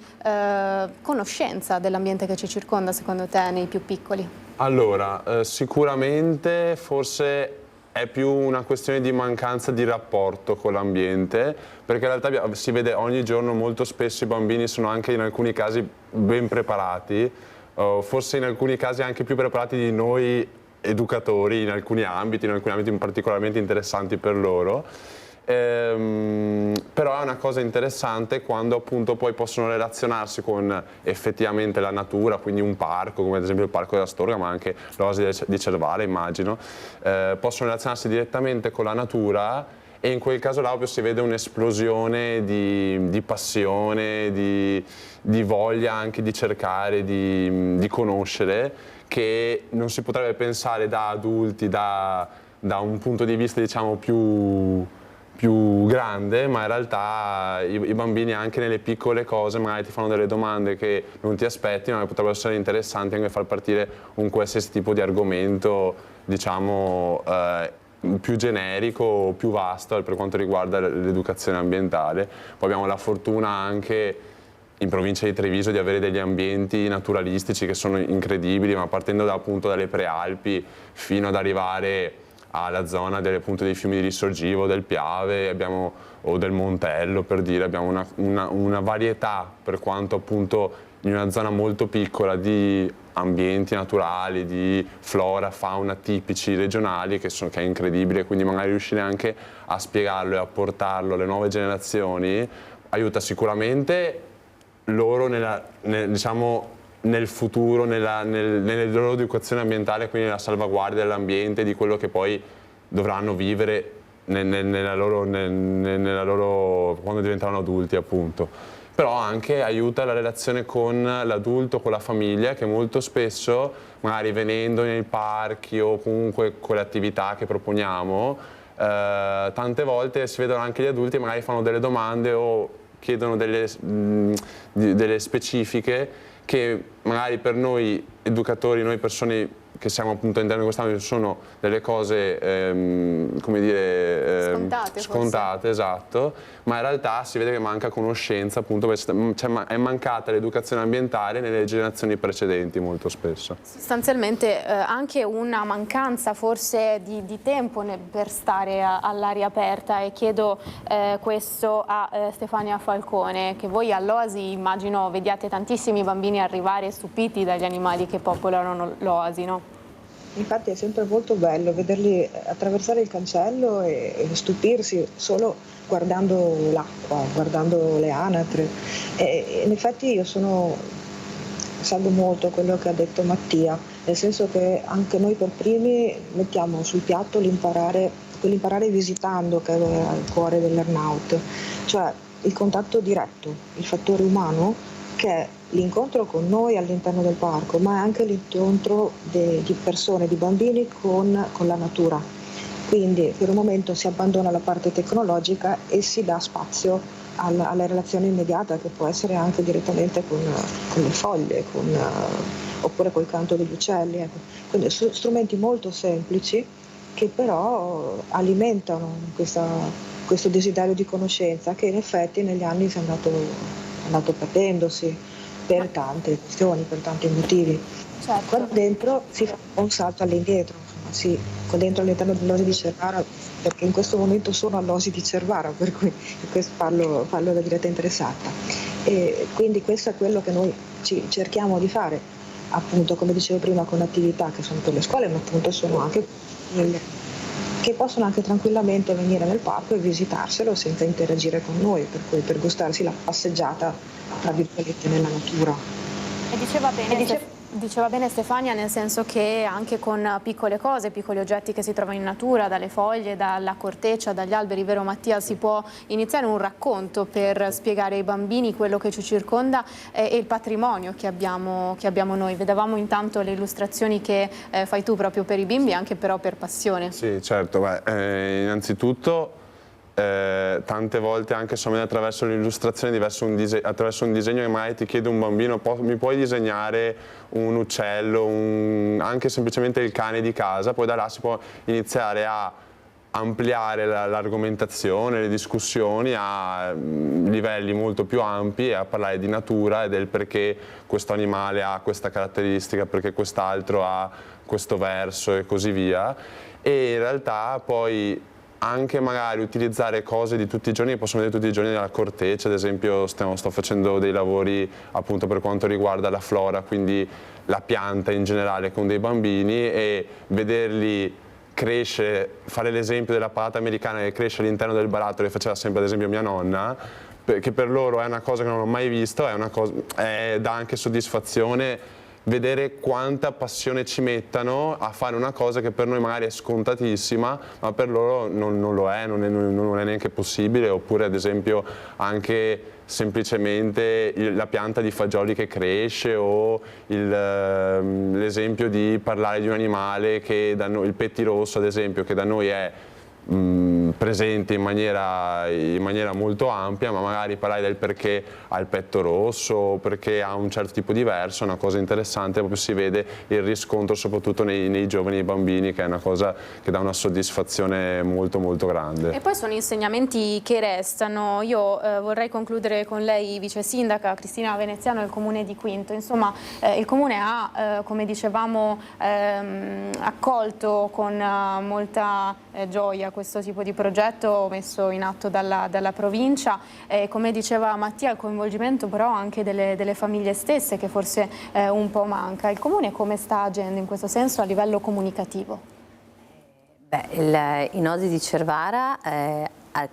conoscenza dell'ambiente che ci circonda, secondo te, nei più piccoli? Allora, sicuramente forse è più una questione di mancanza di rapporto con l'ambiente, perché in realtà si vede ogni giorno molto spesso i bambini sono anche in alcuni casi ben preparati, forse in alcuni casi anche più preparati di noi educatori in alcuni ambiti particolarmente interessanti per loro. Però è una cosa interessante quando appunto poi possono relazionarsi con effettivamente la natura, quindi un parco come ad esempio il Parco dell'Astorga, ma anche l'Oasi di Cervara, immagino, possono relazionarsi direttamente con la natura, e in quel caso là proprio si vede un'esplosione di passione, di voglia anche di cercare, di conoscere, che non si potrebbe pensare da adulti, da un punto di vista diciamo più grande, ma in realtà i bambini anche nelle piccole cose magari ti fanno delle domande che non ti aspetti, ma potrebbero essere interessanti anche far partire un qualsiasi tipo di argomento, diciamo, più generico, più vasto per quanto riguarda l'educazione ambientale. Poi abbiamo la fortuna anche in provincia di Treviso di avere degli ambienti naturalistici che sono incredibili, ma partendo appunto dalle Prealpi fino ad arrivare alla zona dei fiumi di Risorgivo, del Piave, o del Montello, per dire, abbiamo una varietà, per quanto appunto in una zona molto piccola, di ambienti naturali, di flora, fauna tipici regionali che è incredibile, quindi magari riuscire anche a spiegarlo e a portarlo alle nuove generazioni aiuta sicuramente loro nel futuro, nella loro educazione ambientale, quindi nella salvaguardia dell'ambiente, di quello che poi dovranno vivere nella loro, quando diventano adulti appunto. Però anche aiuta la relazione con l'adulto, con la famiglia, che molto spesso, magari venendo nei parchi o comunque con le attività che proponiamo, tante volte si vedono anche gli adulti e magari fanno delle domande o chiedono delle specifiche che magari per noi educatori, noi persone che siamo appunto all'interno di quest'ambito, sono delle cose, come dire, scontate, esatto, ma in realtà si vede che manca conoscenza, appunto, perché è mancata l'educazione ambientale nelle generazioni precedenti molto spesso. Sostanzialmente anche una mancanza forse di tempo per stare all'aria aperta, e chiedo questo a Stefania Falcone, che voi all'Oasi immagino vediate tantissimi bambini arrivare stupiti dagli animali che popolano l'Oasi, no? Infatti è sempre molto bello vederli attraversare il cancello e stupirsi solo guardando l'acqua, guardando le anatre. E in effetti io salgo molto quello che ha detto Mattia, nel senso che anche noi per primi mettiamo sul piatto quell'imparare visitando, che è il cuore dell'Earnout, cioè il contatto diretto, il fattore umano, che è l'incontro con noi all'interno del parco, ma è anche l'incontro di persone, di bambini con la natura. Quindi per un momento si abbandona la parte tecnologica e si dà spazio alla relazione immediata, che può essere anche direttamente con le foglie, oppure col canto degli uccelli. Ecco. Quindi strumenti molto semplici che però alimentano questo desiderio di conoscenza, che in effetti negli anni è andato perdendosi per tante questioni, per tanti motivi. Certo. Qua dentro si fa un salto all'indietro, qua dentro all'interno dell'Oasi di Cervara, perché in questo momento sono all'Oasi di Cervara, per cui parlo da diretta interessata. E quindi questo è quello che noi cerchiamo di fare, appunto, come dicevo prima, con attività che sono per le scuole, ma appunto sono anche che possono anche tranquillamente venire nel parco e visitarselo senza interagire con noi, per cui per gustarsi la passeggiata, tra virgolette, nella natura. E diceva bene Stefania, nel senso che anche con piccole cose, piccoli oggetti che si trovano in natura, dalle foglie, dalla corteccia, dagli alberi, vero Mattia, si può iniziare un racconto per spiegare ai bambini quello che ci circonda e il patrimonio che abbiamo noi. Vedevamo intanto le illustrazioni che fai tu proprio per i bimbi, anche però per passione. Sì, certo. Innanzitutto tante volte anche solamente attraverso l'illustrazione, attraverso un disegno che magari ti chiede un bambino, mi puoi disegnare un uccello, anche semplicemente il cane di casa, poi da là si può iniziare a ampliare l'argomentazione, le discussioni a livelli molto più ampi e a parlare di natura e del perché questo animale ha questa caratteristica, perché quest'altro ha questo verso e così via. E in realtà poi anche magari utilizzare cose di tutti i giorni che possono vedere tutti i giorni nella corteccia. Ad esempio sto facendo dei lavori appunto per quanto riguarda la flora, quindi la pianta in generale con dei bambini, e vederli crescere, fare l'esempio della patata americana che cresce all'interno del barattolo, che faceva sempre ad esempio mia nonna, che per loro è una cosa che non ho mai visto, dà anche soddisfazione vedere quanta passione ci mettano a fare una cosa che per noi magari è scontatissima, ma per loro non lo è, non è neanche possibile. Oppure ad esempio anche semplicemente la pianta di fagioli che cresce, o l'esempio di parlare di un animale che da noi, il pettirosso ad esempio, che da noi è presente in maniera molto ampia, ma magari parlare del perché ha il petto rosso o perché ha un certo tipo di verso è una cosa interessante, proprio si vede il riscontro soprattutto nei giovani e bambini, che è una cosa che dà una soddisfazione molto molto grande. E poi sono insegnamenti che restano. Io vorrei concludere con lei, vice sindaca Cristina Veneziano del Comune di Quinto. Insomma, il Comune ha, come dicevamo, accolto con molta gioia questo tipo di progetto messo in atto dalla provincia, come diceva Mattia, il coinvolgimento però anche delle famiglie stesse, che forse un po' manca. Il Comune come sta agendo in questo senso a livello comunicativo? I nodi di Cervara,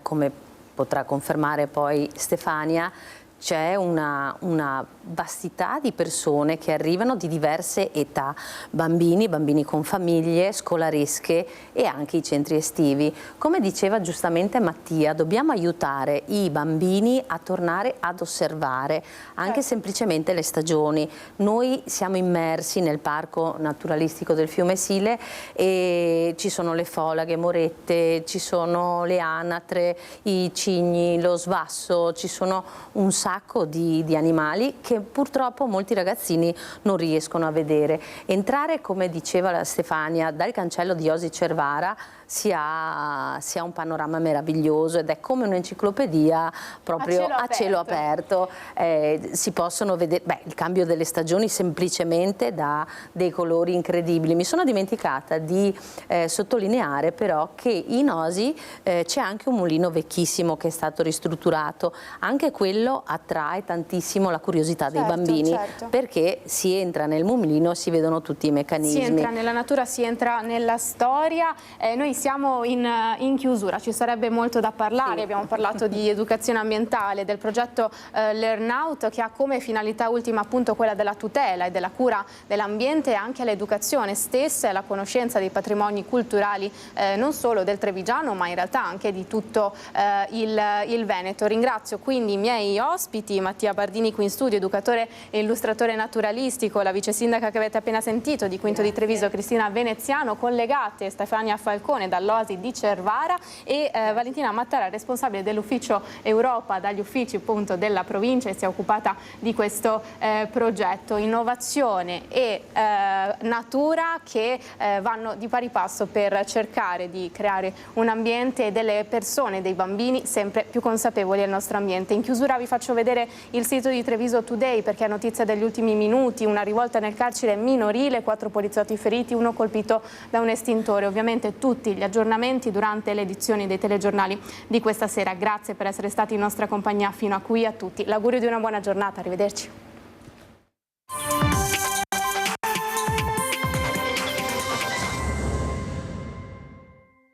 come potrà confermare poi Stefania, c'è una vastità di persone che arrivano di diverse età, bambini con famiglie, scolaresche e anche i centri estivi. Come diceva giustamente Mattia, dobbiamo aiutare i bambini a tornare ad osservare anche semplicemente le stagioni. Noi siamo immersi nel parco naturalistico del Fiume Sile e ci sono le folaghe, morette, ci sono le anatre, i cigni, lo svasso, ci sono un sacco di animali che purtroppo molti ragazzini non riescono a vedere. Entrare, come diceva la Stefania, dal cancello di Osi Cervara si ha un panorama meraviglioso ed è come un'enciclopedia proprio a cielo aperto. Si possono vedere il cambio delle stagioni semplicemente dà dei colori incredibili. Mi sono dimenticata di sottolineare però che in Osi c'è anche un mulino vecchissimo che è stato ristrutturato. Anche quello attrae tantissimo la curiosità dei bambini, perché si entra nel mulino e si vedono tutti i meccanismi. Si entra nella natura, si entra nella storia. Noi siamo in chiusura, ci sarebbe molto da parlare. Abbiamo parlato di educazione ambientale, del progetto LearnOut, che ha come finalità ultima appunto quella della tutela e della cura dell'ambiente e anche l'educazione stessa e la conoscenza dei patrimoni culturali non solo del Trevigiano, ma in realtà anche di tutto il Veneto. Ringrazio quindi i miei ospiti, Mattia Bardini qui in studio, educatore e illustratore naturalistico, la vice sindaca che avete appena sentito di Quinto di Treviso, Cristina Veneziano, collegate Stefania Falcone dall'Oasi di Cervara e Valentina Mattara, responsabile dell'ufficio Europa dagli uffici appunto della provincia, e si è occupata di questo progetto. Innovazione e natura che vanno di pari passo per cercare di creare un ambiente e delle persone, dei bambini sempre più consapevoli del nostro ambiente. In chiusura vi faccio vedere il sito di Treviso Today, perché è notizia degli ultimi minuti: una rivolta nel carcere minorile, 4 poliziotti feriti, 1 colpito da un estintore. Ovviamente tutti gli aggiornamenti durante le edizioni dei telegiornali di questa sera. Grazie per essere stati in nostra compagnia fino a qui a tutti. L'augurio di una buona giornata, arrivederci.